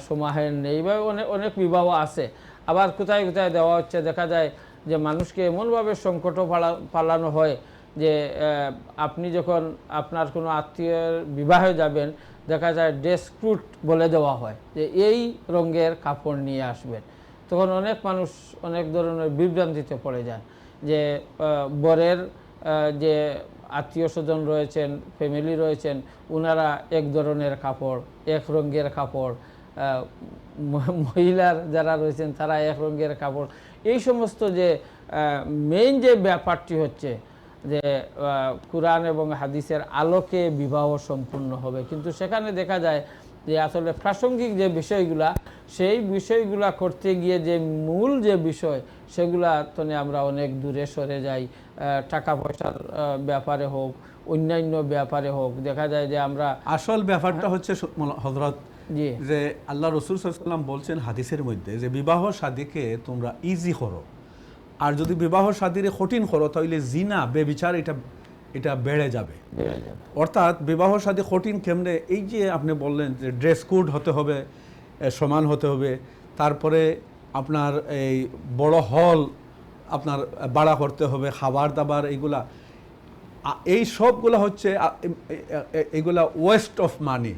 সমাহার নেই, বা অনেক বিবাহ আছে। আবার কোথায় কোথায় দেওয়া হচ্ছে, দেখা যায় যে মানুষকে এমনভাবে সংকট পালানো হয় যে আপনি যখন আপনার কোনো আত্মীয়ের বিবাহে যাবেন, দেখা যায় ড্রেস কোড বলে দেওয়া হয় যে এই রঙের কাপড় নিয়ে আসবেন। তখন অনেক মানুষ অনেক ধরনের বিভ্রান্তিতে পড়ে যায় যে বরের যে আত্মীয় স্বজন রয়েছেন, ফ্যামিলি রয়েছেন, ওনারা এক ধরনের কাপড়, এক রঙের কাপড়, মহিলার যারা রয়েছেন তারা এক রঙের কাপড়। এই সমস্ত যে মেইন যে ব্যাপারটি হচ্ছে যে কুরআন এবং হাদিসের আলোকে বিবাহ সম্পূর্ণ হবে, কিন্তু সেখানে দেখা যায় যে আসলে প্রাসঙ্গিক যে বিষয়গুলা, সেই বিষয়গুলা করতে গিয়ে যে মূল যে বিষয় সেগুলা তো আমরা অনেক দূরে সরে যাই। টাকা পয়সার ব্যাপারে হোক, অন্যান্য ব্যাপারে হোক, দেখা যায় যে আমরা আসল ব্যাপারটা হচ্ছে হযরত জি যে আল্লাহ রাসূল সাল্লাল্লাহু আলাইহি ওয়াসাল্লাম বলছেন হাদিসের মধ্যে যে বিবাহ শাদীকে তোমরা ইজি করো, আর যদি বিবাহ শাদীরে কঠিন করো তাহলে জিনা বেবিচার এটা বেড়ে যাবে। অর্থাৎ বিবাহ শাদী কঠিন কেমনে, এই যে আপনি বললেন যে ড্রেস কোড হতে হবে, সমান হতে হবে, তারপরে আপনার এই বড় হল আপনার ভাড়া করতে হবে, খাবার দাবার, এইগুলা এই সবগুলো হচ্ছে এইগুলা ওয়েস্ট অফ মানি।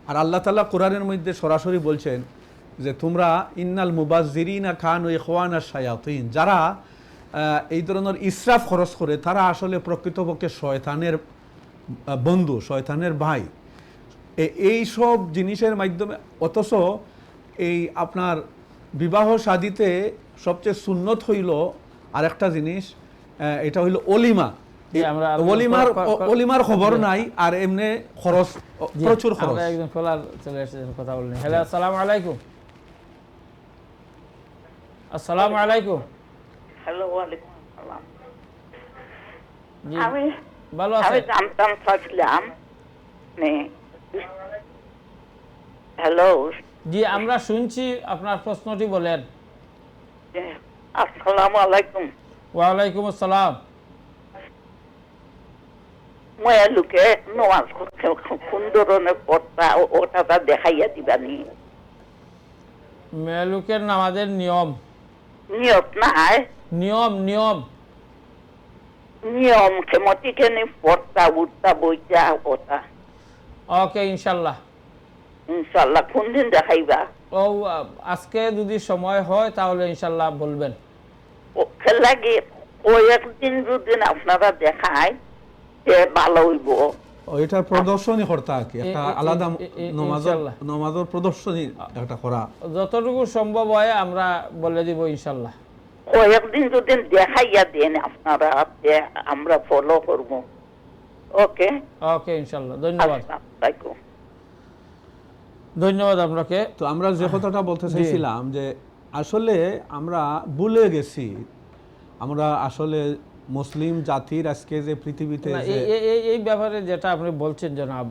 আর আল্লাহ তাআলা কোরআনের মধ্যে সরাসরি বলছেন যে তোমরা ইন্নাল মুবাজ্জিরিনা কানু ইখওয়ানা শায়াতিন, যারা এই ধরনের ইসরাফ খরচ করে তারা আসলে প্রকৃতপক্ষে শয়তানের বন্ধু, শয়তানের ভাই। এই সব জিনিসের মাধ্যমে, অথচ এই আপনার বিবাহ শাদীতে সবচেয়ে সুন্নত হইল আরেকটা জিনিস, এটা হইল অলিমা। অলিমার খবর নাই, আর এমনি খরচ প্রচুর খরচ। একজন কলার চলে এসেছেন, কথা বলেন। হ্যালো, আসসালামু আলাইকুম। আসসালামু আলাইকুম। হ্যালো, ওয়ালাইকুম আসসালাম। জি, আমি ভালো আছেন? জানতাম চাচ্ছিলাম, হ্যালো। জি, আমরা শুনছি, আপনার প্রশ্নটি বলেন। আসসালামু আলাইকুম। ওয়ালাইকুম আসসালাম। লোকে নামাজ কোন ধরনের পড়তা ওটা দেখাইয়া দিবানি? মেয়ে লোকের নামাজের নিয়ম নিয়ত নাই নিয়ম নিয়ম নিয়ম কেমতিখানি পড়তা উঠতা বইতা ওটা ওকে ইনশাল্লাহ ইনশাল্লাহ কোন দিন দেখাইবা ও আজকে যদি সময় হয় তাহলে ইনশাল্লাহ বলবেন ওকে লাগে কয়েকদিন যদি আপনারা দেখায় যে ভালো হইব এটার প্রদর্শনী করতে আর কি একটা আলাদা নমাজের ইনশাল্লাহ। নমাজের প্রদর্শনী একটা করা যতটুকু সম্ভব হয় আমরা বলে দিব ইনশাল্লাহ কয়েকদিন যদি দেখাইয়া দেন আপনারা যে আমরা ফলো করব ওকে ওকে ইনশাল্লাহ ধন্যবাদ আসসালামু আলাইকুম ধন্যবাদ আপনাকে তো আমরা যে কথাটা বলতে চাইছিলাম যে আসলে আমরা ভুলে গেছি আমরা আসলে মুসলিম জাতির আজকে যে পৃথিবীতে না, যে এই ব্যাপারে যেটা আপনি বলছেন জনাব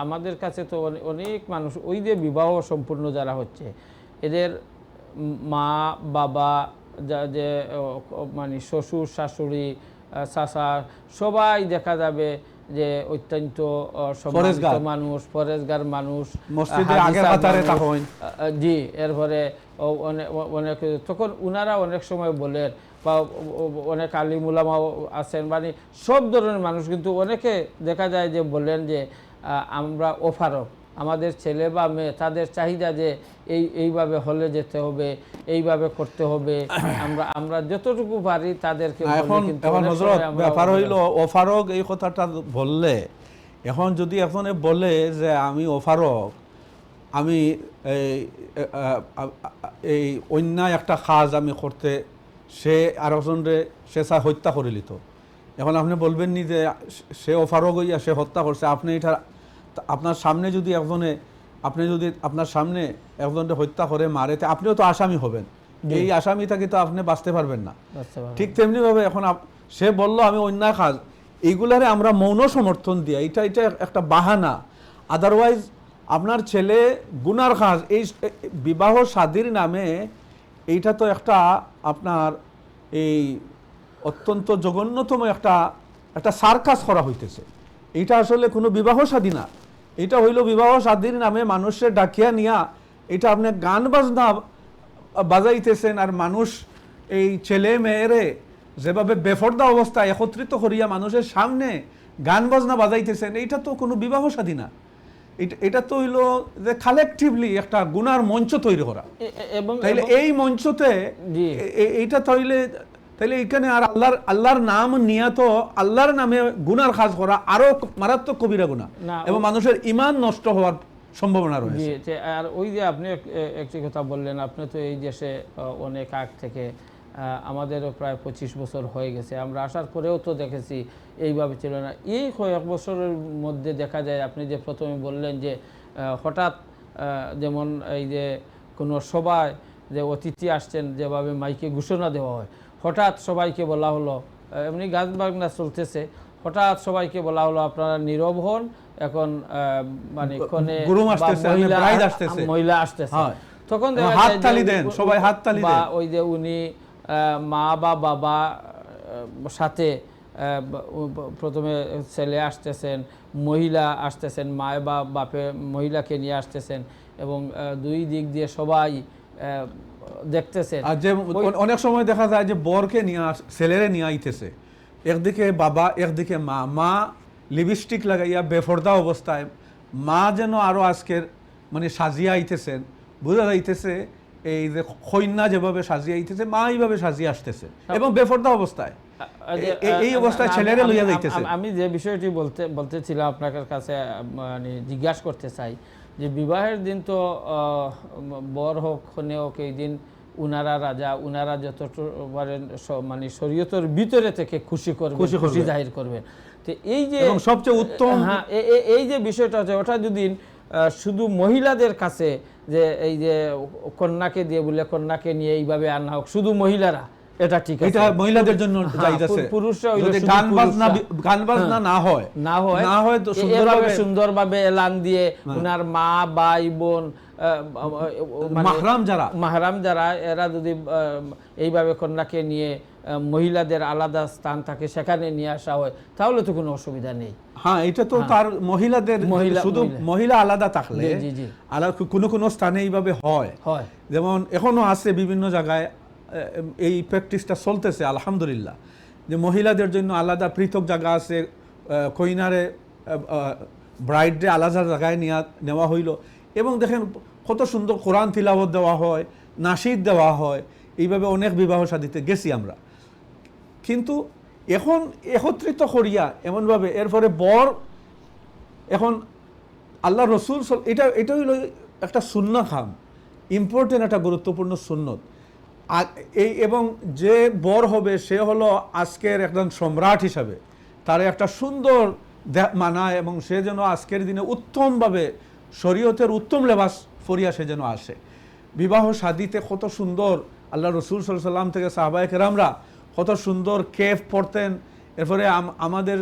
আমাদের কাছে তো অনেক মানুষ ওই যে বিবাহ সম্পূর্ণ যারা হচ্ছে এদের মা বাবা যে মানে শ্বশুর শাশুড়ি চাচা সবাই দেখা যাবে যে অত্যন্ত সম্মানিত পরেশগার। মানুষ পরেশগার মানুষ মসজিদে হাদিসার আগের কাতারে মানুষ। থাকেন। জি এরপরে অনেক তখন উনারা অনেক সময় বলেন বা অনেক আলিমুলামাও আছেন মানে সব ধরনের মানুষ কিন্তু অনেকে দেখা যায় যে বলেন যে আমরা ওফারক আমাদের ছেলে বা মেয়ে তাদের চাহিদা যে এইভাবে হলে যেতে হবে এইভাবে করতে হবে আমরা যতটুকু পারি তাদেরকে বলি, এখন কিন্তু এখন অনেক হযরত সময় আমরা ব্যাপার হইল ওফারক এই কথাটা বললে এখন যদি এখন বলে যে আমি ওফারক আমি এই অন্যায় একটা কাজ আমি করতে সে আরেকজনরে সে হত্যা করে লিত এখন আপনি বলবেন নি যে সে ওফারক হইয়া সে হত্যা করছে আপনি এটা আপনার সামনে যদি আপনার সামনে একজনকে হত্যা করে মারে তে আপনিও তো আসামি হবেন এই আসামিটাকে তো আপনি বাঁচতে পারবেন না বাঁচতে পারবো। ঠিক তেমনিভাবে এখন সে বলল আমি অন্যায় কাজ এইগুলারে আমরা মৌন সমর্থন দিই এটা একটা বাহানা আদারওয়াইজ আপনার ছেলে গুনার কাজ এই বিবাহ শাদীর নামে এইটা তো একটা আপনার এই অত্যন্ত জঘন্যতম একটা সার্কাস করা হইতেছে এইটা আসলে কোনো বিবাহ শাদী না এটা হইল বিবাহ শাদীর নামে মানুষের ডাকিয়া নিয়া এটা আপনি গান বাজনা বাজাইতেছেন আর মানুষ এই ছেলে মেয়েরে যেভাবে বেফর্দা অবস্থায় একত্রিত করিয়া মানুষের সামনে গান বাজনা বাজাইতেছেন এইটা তো কোনো বিবাহ শাদী না এটা তো হইল যে কালেকটিভলি একটা গুনার মঞ্চ তৈরি করা এবং তাইলে এই মঞ্চতে জি। এইটা তাইলে এখানে আর আল্লাহর নাম নিয়ে তো আল্লাহর নামে গুনার কাজ করা আরো মারাত্মক কবিরা গুনাহ না, এবং মানুষের ঈমান নষ্ট হওয়ার সম্ভাবনা জি রয়েছে আর ওই যে আপনি একটি কথা বললেন আপনি তো এই দেশে অনেক আগ থেকে আমাদেরও প্রায় 25 বছর হয়ে গেছে আমরা আসার পরেও তো দেখেছি এইভাবে ছিল না এই কয়েক বছরের মধ্যে দেখা যায় আপনি যে প্রথমে বললেন যে হঠাৎ যেমন এই যে কোনো সভায় যে অতিথি আসছেন যেভাবে মাইকে ঘোষণা দেওয়া হয় হঠাৎ সবাইকে বলা হলো এমনি গান বাজনা চলতেছে হঠাৎ সবাইকে বলা হলো আপনারা নীরব হন এখন মানে কোনে গুরুম আসতেছে, bride আসতেছে। মহিলা আসতেছে হয়। তখন দেখা যায় হাততালি যে দেন, সবাই হাততালি বা দেন। ওই যে উনি মা বা বাবা সাথে প্রথমে ছেলে আসতেছেন মহিলা আসতেছেন মা বা বাপে মহিলাকে নিয়ে আসতেছেন এবং দুই দিক দিয়ে সবাই দেখতেছেন আর যে অনেক সময় দেখা যায় যে বরকে নিয়ে ছেলেরে নিয়ে আইতেছে একদিকে বাবা একদিকে মা লিপস্টিক লাগাইয়া বেফর্দা অবস্থায় মা যেন আরো আজকের মানে সাজিয়া আইতেছেন বোঝা যাইতেছে এই যে কন্যা যেভাবে সাজিয়া আইতেছে মা এইভাবে সাজিয়ে আসতেছে এবং বেফর্দা অবস্থায় এই অবস্থায় ছেলেরে লইয়া যাইতেছে আমি যে বিষয়টি বলতেছিলাম আপনার কাছে মানে জিজ্ঞাসা করতে চাই যে বিবাহের দিন তো বর হোক কনে হোক এই দিন উনারা রাজা উনারা যতটুকু মানে শরীয়তের ভিতরে থেকে খুশি জাহির করবেন তো এই যে সবচেয়ে উত্তম হ্যাঁ এই যে বিষয়টা আছে ওটা যদি শুধু মহিলাদের কাছে যে এই যে কন্যাকে দিয়ে বলে কন্যাকে নিয়ে এইভাবে আনা হোক শুধু মহিলারা এটা ঠিক আছে এটা মহিলাদের জন্য জায়েজ আছে পুরুষরা যদি গান বাজনা না হয় তো সুন্দরভাবে এলান দিয়ে উনার মা ভাই বোন মাহরাম যারা এরা যদি এইভাবে কন্যাকে নিয়ে মহিলাদের আলাদা স্থান থাকে সেখানে নিয়ে আসা হয় তাহলে তো কোনো অসুবিধা নেই। হ্যাঁ, এটা তো তার মহিলাদের শুধু মহিলা আলাদা থাকলে আলাদা কোনো কোনো স্থানে এইভাবে হয়। যেমন এখনো আছে বিভিন্ন জায়গায় এই প্র্যাকটিসটা চলতেছে আলহামদুলিল্লাহ, যে মহিলাদের জন্য আলাদা পৃথক জায়গা আছে, কইনারে ব্রাইডে আলাদা জায়গায় নেওয়া হইল, এবং দেখেন কত সুন্দর কোরআন তিলাওয়াত দেওয়া হয়, নাশিদ দেওয়া হয়, এইভাবে অনেক বিবাহ শাদীতে গেছি আমরা। কিন্তু এখন একত্রিত করিয়া এমনভাবে এরপরে বর এখন আল্লাহ রসুল এটা হইল একটা সুন্নাহ খাম, ইম্পর্টেন্ট একটা গুরুত্বপূর্ণ সুন্নত। এবং যে বর হবে সে হলো আজকের একজন সম্রাট হিসাবে, তার একটা সুন্দর মানায়, এবং সে যেন আজকের দিনে উত্তমভাবে শরীয়তের উত্তম লেবাস পরিয়া সে যেন আসে। বিবাহ শাদীতে কত সুন্দর আল্লাহ রসুল সাল্লাল্লাহু আলাইহি ওয়াসাল্লাম থেকে সাহাবায়ে কেরামরা কত সুন্দর কেফ পড়তেন। এরপরে আমাদের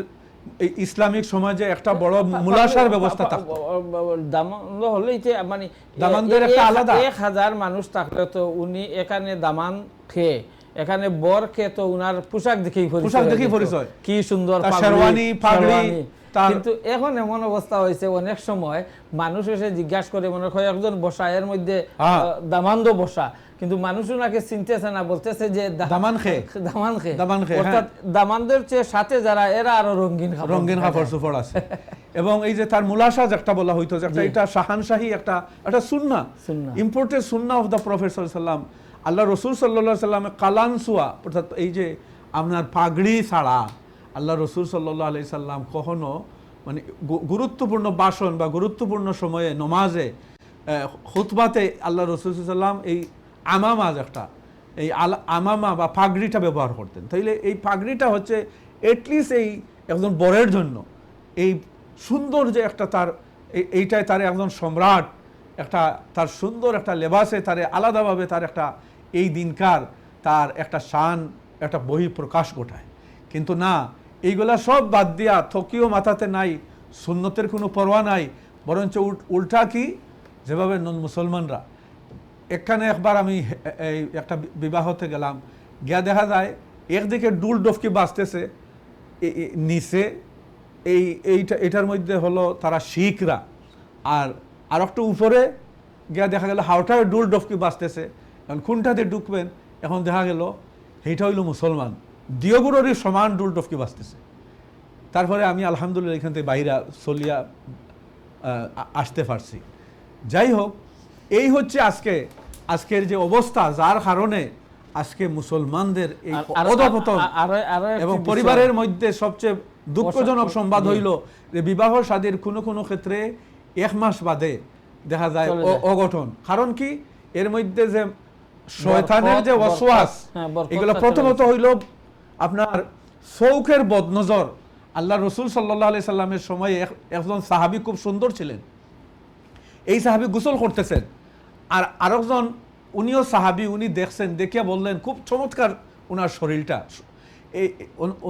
এই ইসলামিক সমাজে একটা বড় মুলাশার ব্যবস্থা থাকতো, মানে দামানদের একটা আলাদা 1000 মানুষ থাকলে তো উনি এখানে দামান খেয়ে এখানে বর খেয়ে তো উনার পোশাক দেখেই পরিচয়, কি সুন্দর শেরওয়ানি পাগড়ি। কিন্তু এখন এমন অবস্থা হয়েছে অনেক সময় মানুষ এসে জিজ্ঞাসা করে, মনে হয় একজন বসা এর মধ্যে দামান্দ বসা, কিন্তু মানুষ ওনাকে চিনতেছে না, বলতেছে যে দামান খে, অর্থাৎ দামানদের চেয়ে সাথে যারা এরা আরো রঙিন কাপড় চোপড় আছে। এবং এই যে তার মুলাশাজ একটা বলা হইতো যে একটা এটা শাহানশাহী একটা সুন্নাহ, important Sunnah of the prophet সাল্লাল্লাহু আলাইহি ওয়াসাল্লাম। আল্লাহ রসুল সাল্লাল্লাহু আলাইহি ওয়াসাল্লাম কালানসুয়া, অর্থাৎ এই যে আপনার পাগড়ি ছাড়া আল্লাহ রসুল সাল্লাল্লাহু আলাইহি ওয়াসাল্লাম কখনো মানে গুরুত্বপূর্ণ ভাষণ বা গুরুত্বপূর্ণ সময়ে নমাজে খুতবাতে আল্লাহ রসুল সাল্লাল্লাহু আলাইহি ওয়াসাল্লাম এই আমামাজ একটা এই আমামা বা পাগড়িটা ব্যবহার করতেন। তাইলে এই পাগড়িটা হচ্ছে এটলিস্ট এই একজন বরের জন্য এই সুন্দর যে একটা তার এইটাই তার একজন সম্রাট একটা তার সুন্দর একটা লেবাসে তারে আলাদাভাবে তার একটা এই দিনকার তার একটা শান একটা বহিঃপ্রকাশ ঘটায়। কিন্তু না, এইগুলা সব বাদ দিয়া থকিও মাথাতে নাই, সুন্নতের কোনো পরোয়া নাই, বরঞ্চ উল্টা কি যেভাবে নন মুসলমানরা। এখানে একবার আমি এই একটা বিবাহতে গেলাম, গিয়া দেখা যায় একদিকে ডুল ডফকি বাজতেছে নিচে এটার মধ্যে হলো তারা শিখরা, আর একটু উপরে গিয়া দেখা গেল হাওটায় ডুল ডফকি বাজতেছে। এখন কোনটাতে ঢুকবেন, এখন দেখা গেল এইটা হইল মুসলমান, দিয়গুড়েরই সমান ডুল ডফকি বাজতেছে। তারপরে আমি আলহামদুলিল্লাহ এখান থেকে বাইরে চলিয়া আসতে পারছি। যাই হোক, এই হচ্ছে আজকের যে অবস্থা, যার কারণে আজকে মুসলমানদের এই অধঃপতন এবং পরিবারের মধ্যে সবচেয়ে দুঃখজনক সংবাদ হইল যে বিবাহ শাদীর কোনো ক্ষেত্রে 1 মাস বাদে দেখা যায় অঘটন। কারণ কি, এর মধ্যে যে শয়তানের যে ওয়াসওয়াস, এগুলো প্রথমত হইল আপনার চৌখের বদনজর। আল্লাহ রসুল সাল্লাল্লাহু আলাইহি সাল্লামের সময়ে একজন সাহাবী খুব সুন্দর ছিলেন, এই সাহাবী গোসল করতেছেন, আর আরেকজন উনিও সাহাবী, উনি দেখছেন, দেখিয়া বললেন খুব চমৎকার ওনার শরীরটা,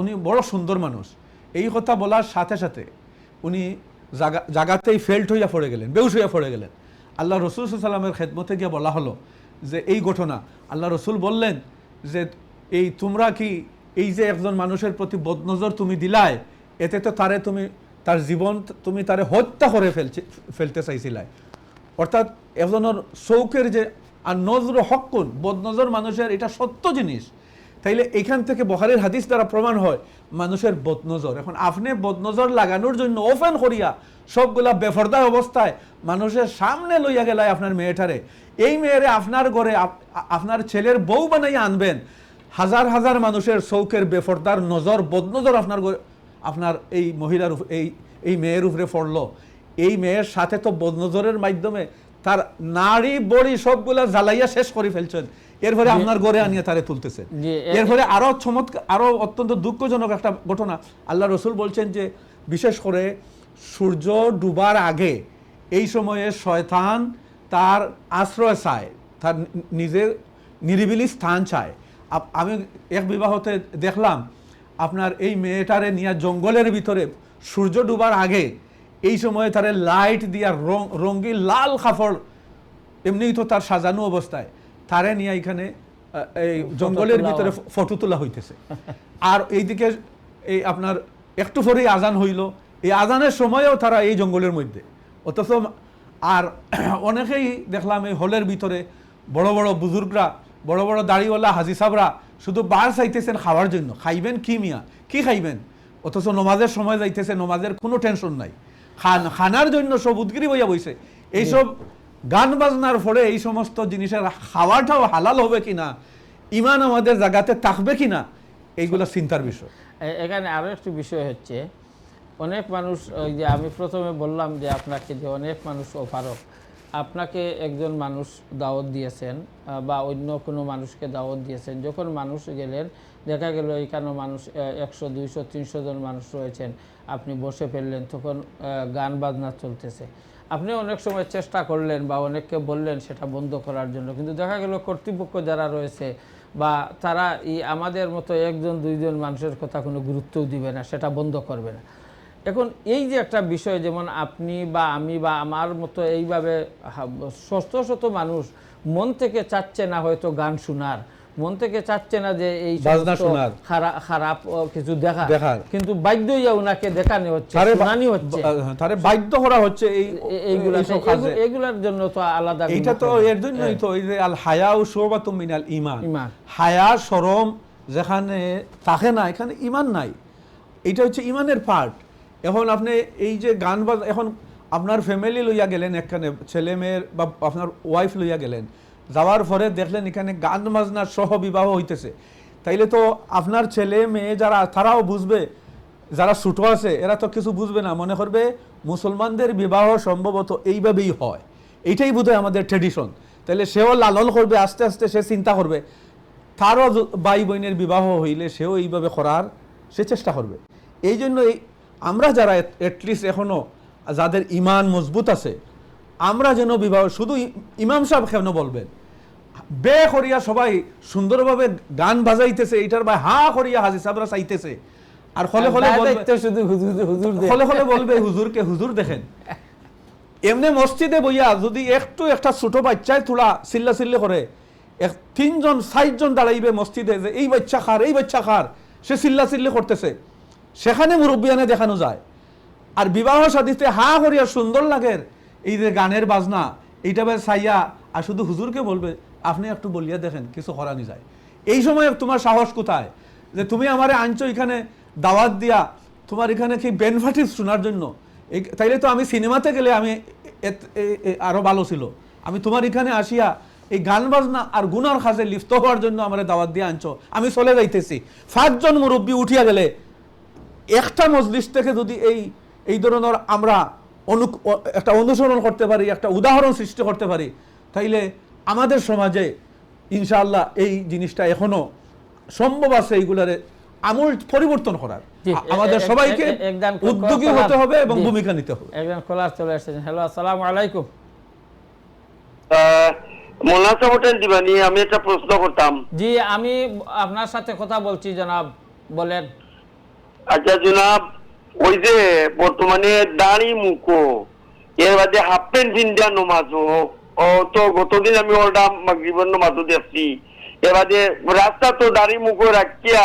উনি বড় সুন্দর মানুষ। এই কথা বলার সাথে সাথে উনি জায়গাতেই ফেল্ট হইয়া পড়ে গেলেন, বেহুশ হইয়া পড়ে গেলেন। আল্লাহ রসুল সাল্লামের খেদমতে গিয়ে বলা হলো যে এই ঘটনা। আল্লাহ রসুল বললেন যে এই তোমরা কি এই যে একজন মানুষের প্রতি বদনজর তুমি দিলাই, এতে তো তার জীবন তুমি তারে হত্যা করে ফেলতে চাইছিলাই। অর্থাৎ একজনের চৌকের যে আর নজর হকুন, বদনজর মানুষের এটা সত্য জিনিস। তাইলে এখান থেকে বুখারীর হাদিস দ্বারা প্রমাণ হয় মানুষের বদনজর। এখন আপনি বদনজর লাগানোর জন্য ওপেন করিয়া সবগুলা বেফরদা অবস্থায় মানুষের সামনে লইয়া গেলায় আপনার মেয়েটারে, এই মেয়েরে আপনার ঘরে আপনার ছেলের বউ বানাইয়া আনবেন, হাজার হাজার মানুষের চৌকের বেফরদার নজর বদনজর আপনার এই মহিলার এই মেয়ের উপরে পড়লো। এই মেয়ের সাথে তো বদনজরের মাধ্যমে তার নারী বড়ি সবগুলা জ্বালাইয়া শেষ করে ফেলছেন, এরপরে আপনার ঘরে আনিয়ে তারে তুলতেছেন। এরপরে আরো অত্যন্ত দুঃখজনক একটা ঘটনা, আল্লাহ রসুল বলছেন যে বিশেষ করে সূর্য ডুবার আগে এই সময়ে শয়তান তার আশ্রয় চায়, তার নিজের নিরিবিলি স্থান চায়। আমি এক বিবাহতে দেখলাম আপনার এই মেয়েটারে নিয়ে জঙ্গলের ভিতরে সূর্য ডুবার আগে এই সময়ে তারে লাইট দিয়া রঙিন লাল কাপড় এমনিই তো তার সাজানো অবস্থায় তারে নিয়ে এখানে এই জঙ্গলের ভিতরে ফটো তোলা হইতেছে। আর এইদিকে এই আপনার একটু পরেই আজান হইল, এই আজানের সময়ও তারা এই জঙ্গলের মধ্যে। অথচ আর অনেকেই দেখলাম এই হলের ভিতরে বড় বড় বুজুর্গরা, বড় বড় দাড়িওয়ালা হাজি সাহরা শুধু বার চাইতেছেন খাওয়ার জন্য। খাইবেন কি মিয়া, কি খাইবেন? অথচ নমাজের সময় যাইতেছে, নমাজের কোনো টেনশন নাই, খানার জন্য সব উদগিরি বইয়া বইছে। এইসব গান বাজনার ফলে এই সমস্ত জিনিসের খাওয়াটাও হালাল হবে কিনা, ইমান আমাদের জায়গাতে থাকবে কিনা, এইগুলো চিন্তার বিষয়। এখানে আরও একটি বিষয় হচ্ছে, অনেক মানুষ, ওই যে আমি প্রথমে বললাম যে আপনাকে যে অনেক মানুষ অপারক, আপনাকে একজন মানুষ দাওয়াত দিয়েছেন বা অন্য কোনো মানুষকে দাওয়াত দিয়েছেন, যখন মানুষ গেলেন দেখা গেল এখানে মানুষ 100, 200, 300 জন মানুষ রয়েছেন, আপনি বসে ফেললেন, তখন গান বাজনা চলতেছে। আপনি অনেক সময় চেষ্টা করলেন বা অনেককে বললেন সেটা বন্ধ করার জন্য, কিন্তু দেখা গেল কর্তৃপক্ষ যারা রয়েছে বা তারা আমাদের মতো 1জন 2জন মানুষের কথা কোনো গুরুত্বও দিবে না, সেটা বন্ধ করবে না। এখন এই যে একটা বিষয়, যেমন আপনি বা আমি বা আমার মতো এইভাবে শত শত মানুষ মন থেকে চাচ্ছে না হয়তো গান শোনার, মন থেকে চাচ্ছে না যে এই খারাপ কিছু দেখা, কিন্তু বাধ্য হইয়া উনাকে দেখানো হচ্ছে, শোনানি হচ্ছে, তারে বাধ্য করা হচ্ছে এইগুলার জন্য তো আলাদা। এটা তো এর জন্যই তো এই যে আল হায়া ও শুবাতুম মিনাল ঈমান, হায়া শরম যেখানে থাকে না, এখানে ঈমান নাই, এটা হচ্ছে ঈমানের পার্ট। এখন আপনি এই যে গান বাজ, এখন আপনার ফ্যামিলি লইয়া গেলেন, এখানে ছেলে মেয়ের বা আপনার ওয়াইফ লইয়া গেলেন, যাওয়ার পরে দেখলেন এখানে গান বাজনার সহ বিবাহ হইতেছে, তাইলে তো আপনার ছেলে মেয়ে যারা তারাও বুঝবে, যারা ছোটো আছে এরা তো কিছু বুঝবে না, মনে করবে মুসলমানদের বিবাহ সম্ভবত এইভাবেই হয়, এইটাই বোধহয় আমাদের ট্রেডিশন। তাহলে সেও লালন করবে, আস্তে আস্তে সে চিন্তা করবে তারও ভাই বোনের বিবাহ হইলে সেও এইভাবে করার সে চেষ্টা করবে। এই জন্য আমরা যারা অ্যাটলিস্ট এখনো যাদের ইমান মজবুত আছে, আমরা যেন বিবাহ, শুধু ইমাম সাহেব কেন বলবেন, বে করিয়া সবাই সুন্দরভাবে গান বাজাইতেছে, এইটার ভাই হা করিয়া হাজি সাহেবরা চাইতেছে, আর হলে হলে বলবে হুজুরকে হুজুর দেখেন। এমনি মসজিদে বইয়া যদি একটু একটা ছোট বাচ্চায় তোলা চিল্লা চিল্লি করে, 3জন 4জন দাঁড়াইবে মসজিদে যে এই বাচ্চা খার, এই বাচ্চা খার, সে চিল্লা চিল্লি করতেছে, সেখানে মুরব্বিয়ানে দেখানো যায়। আর বিবাহ শাদীতে হা করিয়া সুন্দর লাগে এই যে গানের বাজনা, এইটা ভাই চাইয়া, আর শুধু হুজুরকে বলবে আপনি একটু বলিয়া দেখেন, কিছু করানি যায়। এই সময় তোমার সাহস কোথায় যে তুমি আমারে আনছো এখানে দাওয়াত দিয়া, তোমার এখানে কি বেনফাটিস শোনার জন্য? তাইলে তো আমি সিনেমাতে গেলে আমি আরো ভালো ছিল, আমি তোমার এখানে আসিয়া এই গান বাজনা আর গুনার কাজে লিপ্ত হওয়ার জন্য আমার দাওয়াত দিয়ে আনছো, আমি চলে যাইতেছি। 5জন মুরব্বী উঠিয়া গেলে একটা মজলিস থেকে যদি এই ধরনের আমরা একটা অনুসরণ করতে পারি, একটা উদাহরণ সৃষ্টি করতে পারি, তাইলে আমাদের সমাজে ইনশাআল্লাহ এই জিনিসটা এখনো সম্ভব আছে, এইগুলারে আমূল পরিবর্তন করার। আমাদের সবাইকে উদ্যোগী হতে হবে এবং ভূমিকা নিতে হবে। একজন কলার চলে এসেছেন। হ্যালো, আসসালামু আলাইকুম। মোল্লা হোটেল দিবানি, আমি একটা প্রশ্ন করতাম। জি, আমি আপনার সাথে কথা বলছি জনাব, বলেন। আচ্ছা জনাব, ওই যে বর্তমানে দাড়ি মুখো, এর বাদে হাফ প্যান্ট ইন্ডিয়া নমাজও, ও তো গতদিন আমি ওটা মাগরিবের নমাজও দেখছি, এর বাদে রাস্তা তো দাড়ি মুখো রাখিয়া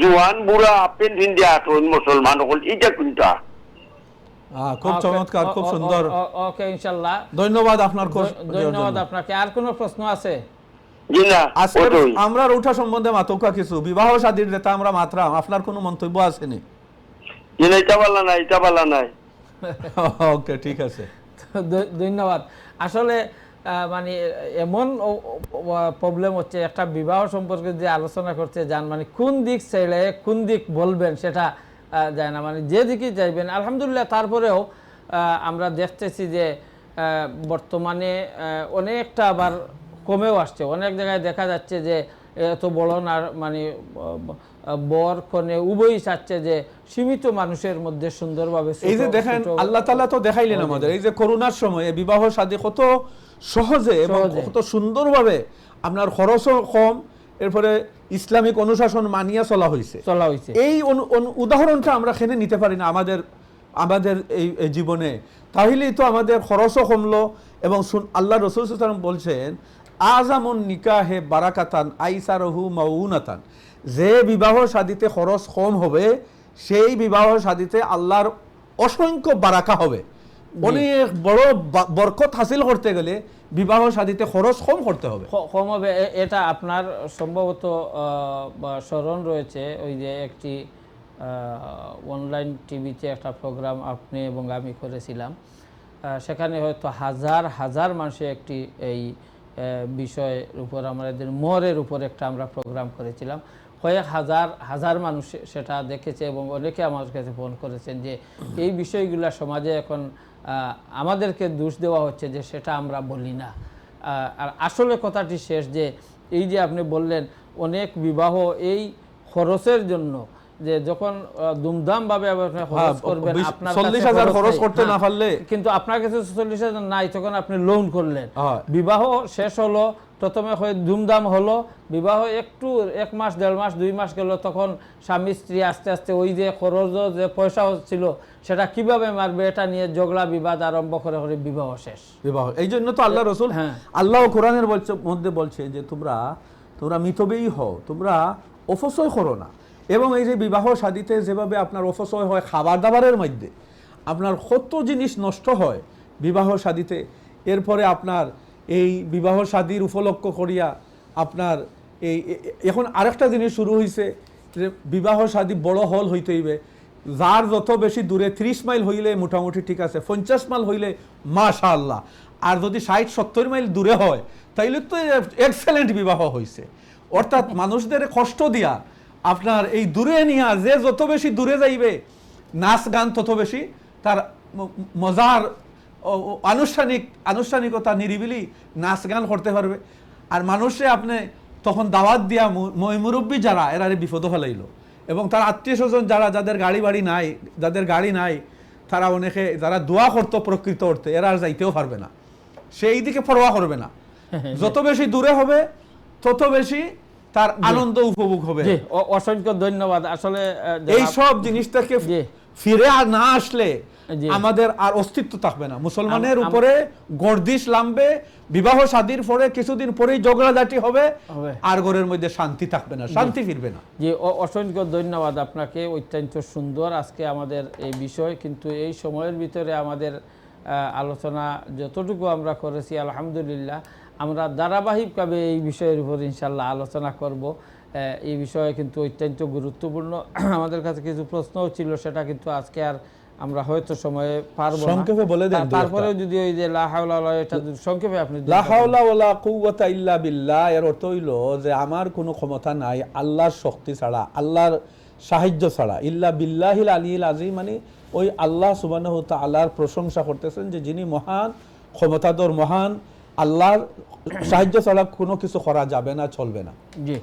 জোয়ান বুড়া হাফ প্যান্ট ইন্ডিয়া মুসলমান হল, এটা কোনটা? খুব চমৎকার, খুব সুন্দর। ওকে, ইনশাআল্লাহ ধন্যবাদ আপনার, ধন্যবাদ আপনাকে। আর কোনো প্রশ্ন আছে? জি না, আমরা ওঠা সম্বন্ধে মাতকা কিছু বিবাহ শাদীর যেটা আমরা মাত্রাম, আপনার কোনো মন্তব্য আছে নি? জি না, এটা বলা নাই, এটা বলা নাই। ওকে, ঠিক আছে, ধন্যবাদ। আসলে মানে এমন প্রবলেম হচ্ছে, একটা বিবাহ সম্পর্কে যে আলোচনা করতে যান, মানে কোন দিক চাইলে কোন দিক বলবেন সেটা যায় না, মানে যে দিকে যাইবেন। আলহামদুলিল্লাহ, তারপরেও আমরা দেখতেছি যে বর্তমানে অনেকটা আবার কমেও আসছে। অনেক জায়গায় দেখা যাচ্ছে যে এত বড় না, মানে বর কনে উভয়ই চাচ্ছে যে সীমিত মানুষের মধ্যে সুন্দরভাবে। এই যে দেখেন আল্লাহ তাআলা তো দেখাইলেন আমাদের, এই যে করোনার সময়ে বিবাহ শাদী কত সহজে এবং কত সুন্দরভাবে, আপনার খরচও কম, এরপরে ইসলামিক অনুশাসন মানিয়া চলা হয়েছে। এই উদাহরণটা আমরা এখানে নিতে পারি না আমাদের এই জীবনে, তাহলেই তো আমাদের খরচও কমলো এবং আল্লাহ রাসূল সাল্লাল্লাহু আলাইহি ওয়াসাল্লাম বলছেন আযামুন নিকাহে বারাকাতান আইসারহু মাউনাতান, যে বিবাহ শাদীতে খরচ কম হবে সেই বিবাহ শাদীতে আল্লাহর অসংখ্য বারাকা হবে। অনেক বড় বরকত হাসিল করতে গেলে বিবাহ শাদীতে খরচ কম করতে হবে। কম হবে, এটা আপনার সম্ভবত স্মরণ রয়েছে, ওই যে একটি অনলাইন টিভিতে একটা প্রোগ্রাম আপনি এবং আমি করেছিলাম, সেখানে হয়তো হাজার হাজার মানুষে একটি এই বিষয়ের উপর আমাদের মোহরের উপর একটা আমরা প্রোগ্রাম করেছিলাম। কয়েক হাজার হাজার মানুষ সেটা দেখেছে এবং অনেকে আমার কাছে ফোন করেছেন যে এই বিষয়গুলো সমাজে এখন আমাদেরকে দোষ দেওয়া হচ্ছে যে সেটা আমরা বলি না। আর আসলে কথাটি শেষ যে এই যে আপনি বললেন অনেক বিবাহ এই খরচের জন্য, যে যখন দুমদামভাবে আপনি খরচ করবেন, আপনার 40,000 খরচ করতে না পারলে, কিন্তু আপনার কাছে 40,000 নাই, তখন আপনি লোন করলেন, বিবাহ শেষ হলো, প্রথমে ধুমধাম হলো, বিবাহ একটু 1 মাস 1.5 মাস 2 মাস গেল, তখন স্বামী স্ত্রী আস্তে আস্তে ওই যে খরচ যে পয়সা ছিল সেটা কিভাবে মারবে এটা নিয়ে ঝগড়া বিবাদ আরম্ভ করে বিবাহ শেষ। বিবাহ এই জন্য তো আল্লাহ রাসূল, আল্লাহ কোরআনের মধ্যে বলছে যে তোমরা মিতব্যয়ী হও, তোমরা অপচয় করো না। এবং এই যে বিবাহ শাদীতে যেভাবে আপনার অপচয় হয় খাবার দাবারের মধ্যে, আপনার কত জিনিস নষ্ট হয় বিবাহ শাদীতে। এরপরে আপনার এই বিবাহ শাদীর উপলক্ষ করিয়া আপনার এই এখন আরেকটা জিনিস শুরু হয়েছে যে বিবাহ শাদী বড় হল হইতে হইবে, যার যত বেশি দূরে 30 মাইল হইলে মোটামুটি ঠিক আছে, 50 মাইল হইলে মাশাআল্লাহ, আর যদি 60-70 মাইল দূরে হয় তাইলে তো এক্সেলেন্ট বিবাহ হয়েছে। অর্থাৎ মানুষদের কষ্ট দিয়া আপনার এই দূরে নিয়া, যে যত বেশি দূরে যাইবে নাচ গান তত বেশি তার মজার আনুষ্ঠানিকতা নিরিবিলি নাচ গান করতে পারবে। আর মানুষে আপনি তখন দাওয়াত দিয়া মুরব্বী যারা এরা বিপদ ফেলাইল, এবং তার আত্মীয় স্বজন যাদের গাড়ি নাই তারা অনেকে যারা দোয়া করতো প্রকৃত অর্থে এরা আর যাইতেও পারবে না, সেই দিকে পরোয়া করবে না। যত বেশি দূরে হবে তত বেশি তার আনন্দ উপভোগ হবে। অসংখ্য ধন্যবাদ। আসলে এই সব জিনিসটাকে ফিরে আর না আসলে আমাদের আর অস্তিত্ব থাকবে না। মুসলমানের উপরে গর্দিশ নামবে, বিবাহ শাদীর পরে কিছুদিন পরেই ঝগড়াঝাটি হবে, আর ঘরের মধ্যে শান্তি থাকবে না, শান্তি ফিরবে না। জি, অসংখ্য ধন্যবাদ আপনাকে। অত্যন্ত সুন্দর আজকে আমাদের এই বিষয়, কিন্তু এই সময়ের ভিতরে আমাদের আলোচনা যতটুকু আমরা করেছি আলহামদুলিল্লাহ, আমরা ধারাবাহিকভাবে এই বিষয়ের উপর ইনশাল্লাহ আলোচনা করব। এই বিষয়ে কিন্তু অত্যন্ত গুরুত্বপূর্ণ। আমাদের কাছে কিছু প্রশ্নও ছিল, সেটা কিন্তু আজকে আর আমরা হয়তো সময়ে পারবো না, সংক্ষেপে বলে দেন। তারপরে যদি ওই যে লা হাওলা ওয়ালা, এটা সংক্ষেপে আপনি লা হাওলা ওয়ালা কুওয়াতা ইল্লা বিল্লাহ, এর অর্থ হইল যে আমার কোনো ক্ষমতা নাই আল্লাহর শক্তি ছাড়া, আল্লাহর সাহায্য ছাড়া। ইল্লা বিল্লাহিল আলিয়্যিল আযীম, মানে ওই আল্লাহ সুবহানাহু ওয়া তাআলার প্রশংসা করতেছেন যে যিনি মহান, ক্ষমতাধর, মহান। আল্লাহর সাহায্য ছাড়া কোনো কিছু করা যাবে না, চলবে না,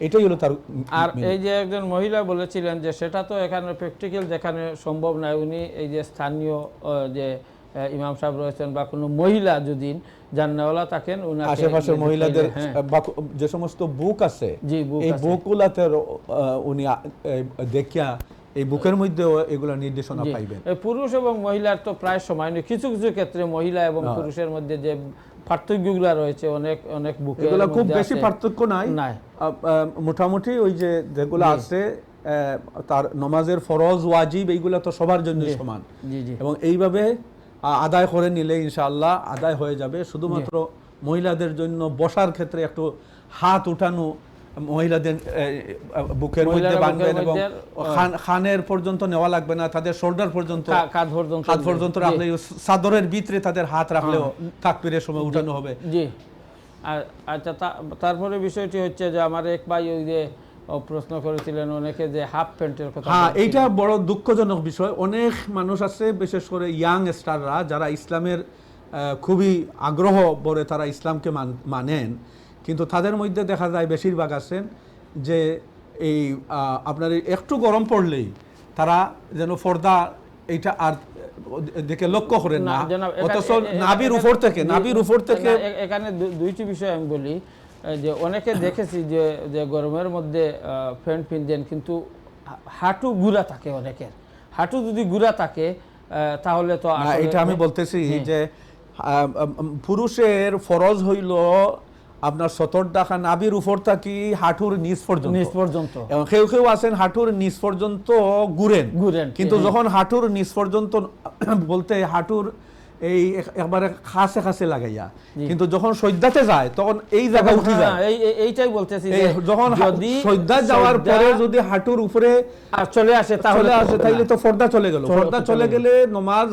এটাই হলো তার। আর এই যে একজন মহিলা বলেছিলেন যে সেটা তো এখানে প্র্যাকটিক্যাল যেখানে সম্ভব নয়, উনি এই যে স্থানীয় যে ইমাম সাহেব রয়েছেন বা কোনো মহিলা যদি জান্নাওয়ালা থাকেন, আশেপাশের মহিলাদের যে সমস্ত বুক আছে এই বুকগুলাতে উনি দেখিয়া এই বুকের মধ্যে এগুলা নির্দেশনা পাইবেন। পুরুষ এবং মহিলার তো প্রায় সমান, কিছু কিছু ক্ষেত্রে মহিলা এবং পুরুষের মধ্যে যে পার্থক্যগুলো রয়েছে অনেক অনেক বুকে, এগুলা খুব বেশি পার্থক্য নাই, মোটামুটি ওই যে যেগুলো আছে তার নমাজের ফরজ ওয়াজিব এইগুলা তো সবার জন্য সমান, এবং এইভাবে আদায় করে নিলে ইনশাআল্লাহ আদায় হয়ে যাবে। শুধুমাত্র মহিলাদের জন্য বসার ক্ষেত্রে একটু হাত উঠানো মহিলাদের বুকের মধ্যে বাঁধবেন, এবং খানের পর্যন্ত নেওয়া লাগবে না, তাদের শোল্ডার পর্যন্ত, হাত পর্যন্ত রাখলে, চাদরের ভিতরে তাদের হাত রাখলেও তাকবীরের সময় উঠানো হবে। জি, আচ্ছা। তারপরে বিষয়টি হচ্ছে যে আমার এক ভাই ওই যে প্রশ্ন করেছিলেন অনেকে যে হাফ প্যান্টের কথা। হ্যাঁ, এইটা বড় দুঃখজনক বিষয়। অনেক মানুষ আছে, বিশেষ করে ইয়াং স্টাররা, যারা ইসলামের খুবই আগ্রহ ভরে তারা ইসলামকে মানেন, কিন্তু তাদের মধ্যে দেখা যায় বেশিরভাগ আছেন যে এই আপনার একটু গরম পড়লেই তারা যেন পর্দা এইটা আর দেখে লক্ষ্য করেন না, অথচ নাভির উপর থেকে এখানে দুইটি বিষয় আমি বলি যে অনেকে দেখেছি যে গরমের মধ্যে প্যান্ট পিনদেন, কিন্তু হাঁটু গুড়া থাকে, অনেকের হাঁটু যদি গুড়া থাকে তাহলে তো এটা আমি বলতেছি যে পুরুষের ফরজ হইল আপনার 70 টাকা নাভির উপর থাকি হাঁটুর নিচ পর্যন্ত এবং কেউ কেউ আছেন হাঁটুর নিচ পর্যন্ত ঘুরেন, কিন্তু যখন হাঁটুর নিচ পর্যন্ত বলতে হাঁটুর এই একবারে খাসে খাসে লাগাইয়া, কিন্তু যখন সজ্জাতে যায় তখন এই জায়গা উঠে যায়। এইটাই বলতেছি, যখন সজ্জা যাওয়ার পরে যদি হাঁটুর উপরে চলে আসে তাহলে তো পর্দা চলে গেল। পর্দা চলে গেলে নমাজ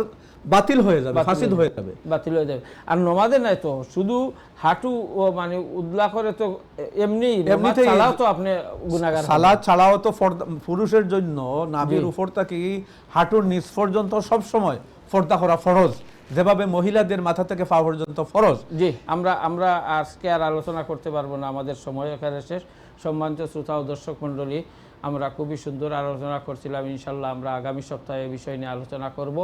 বাতিল হয়ে যাবে, ফাসিদ হয়ে যাবে, বাতিল হয়ে যাবে। আর নমাজে নাই তো শুধু হাঁটু ও মানে উদলা করে তো এমনিতেই ছাড়াও তো আপনি গুনাহগার। সালাত ছাড়াও তো পুরুষের জন্য নাভির উপর থেকে হাঁটুর নিচ পর্যন্ত সব সময় পর্দা করা ফরজ, যেভাবে মহিলাদের মাথা থেকে পা পর্যন্ত ফরজ। জি, আমরা আজকে আর আলোচনা করতে পারবো না, আমাদের সময় এখানে শেষ। সম্মানিত শ্রোতা ও দর্শক মণ্ডলী, আমরা খুবই সুন্দর আলোচনা করছিলাম। ইনশাল্লাহ আমরা আগামী সপ্তাহে এই বিষয় নিয়ে আলোচনা করব।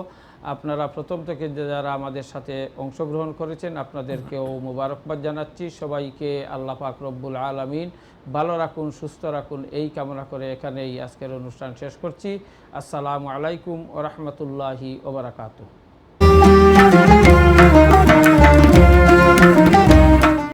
আপনারা প্রথম থেকে যারা আমাদের সাথে অংশগ্রহণ করেছেন আপনাদেরকেও মোবারকবাদ জানাচ্ছি। সবাইকে আল্লাহ পাক রব্বুল আলামিন ভালো রাখুন, সুস্থ রাখুন, এই কামনা করে এখানেই আজকের অনুষ্ঠান শেষ করছি। আসসালামু আলাইকুম ওয়া রাহমাতুল্লাহি ওয়া বারাকাতুহু।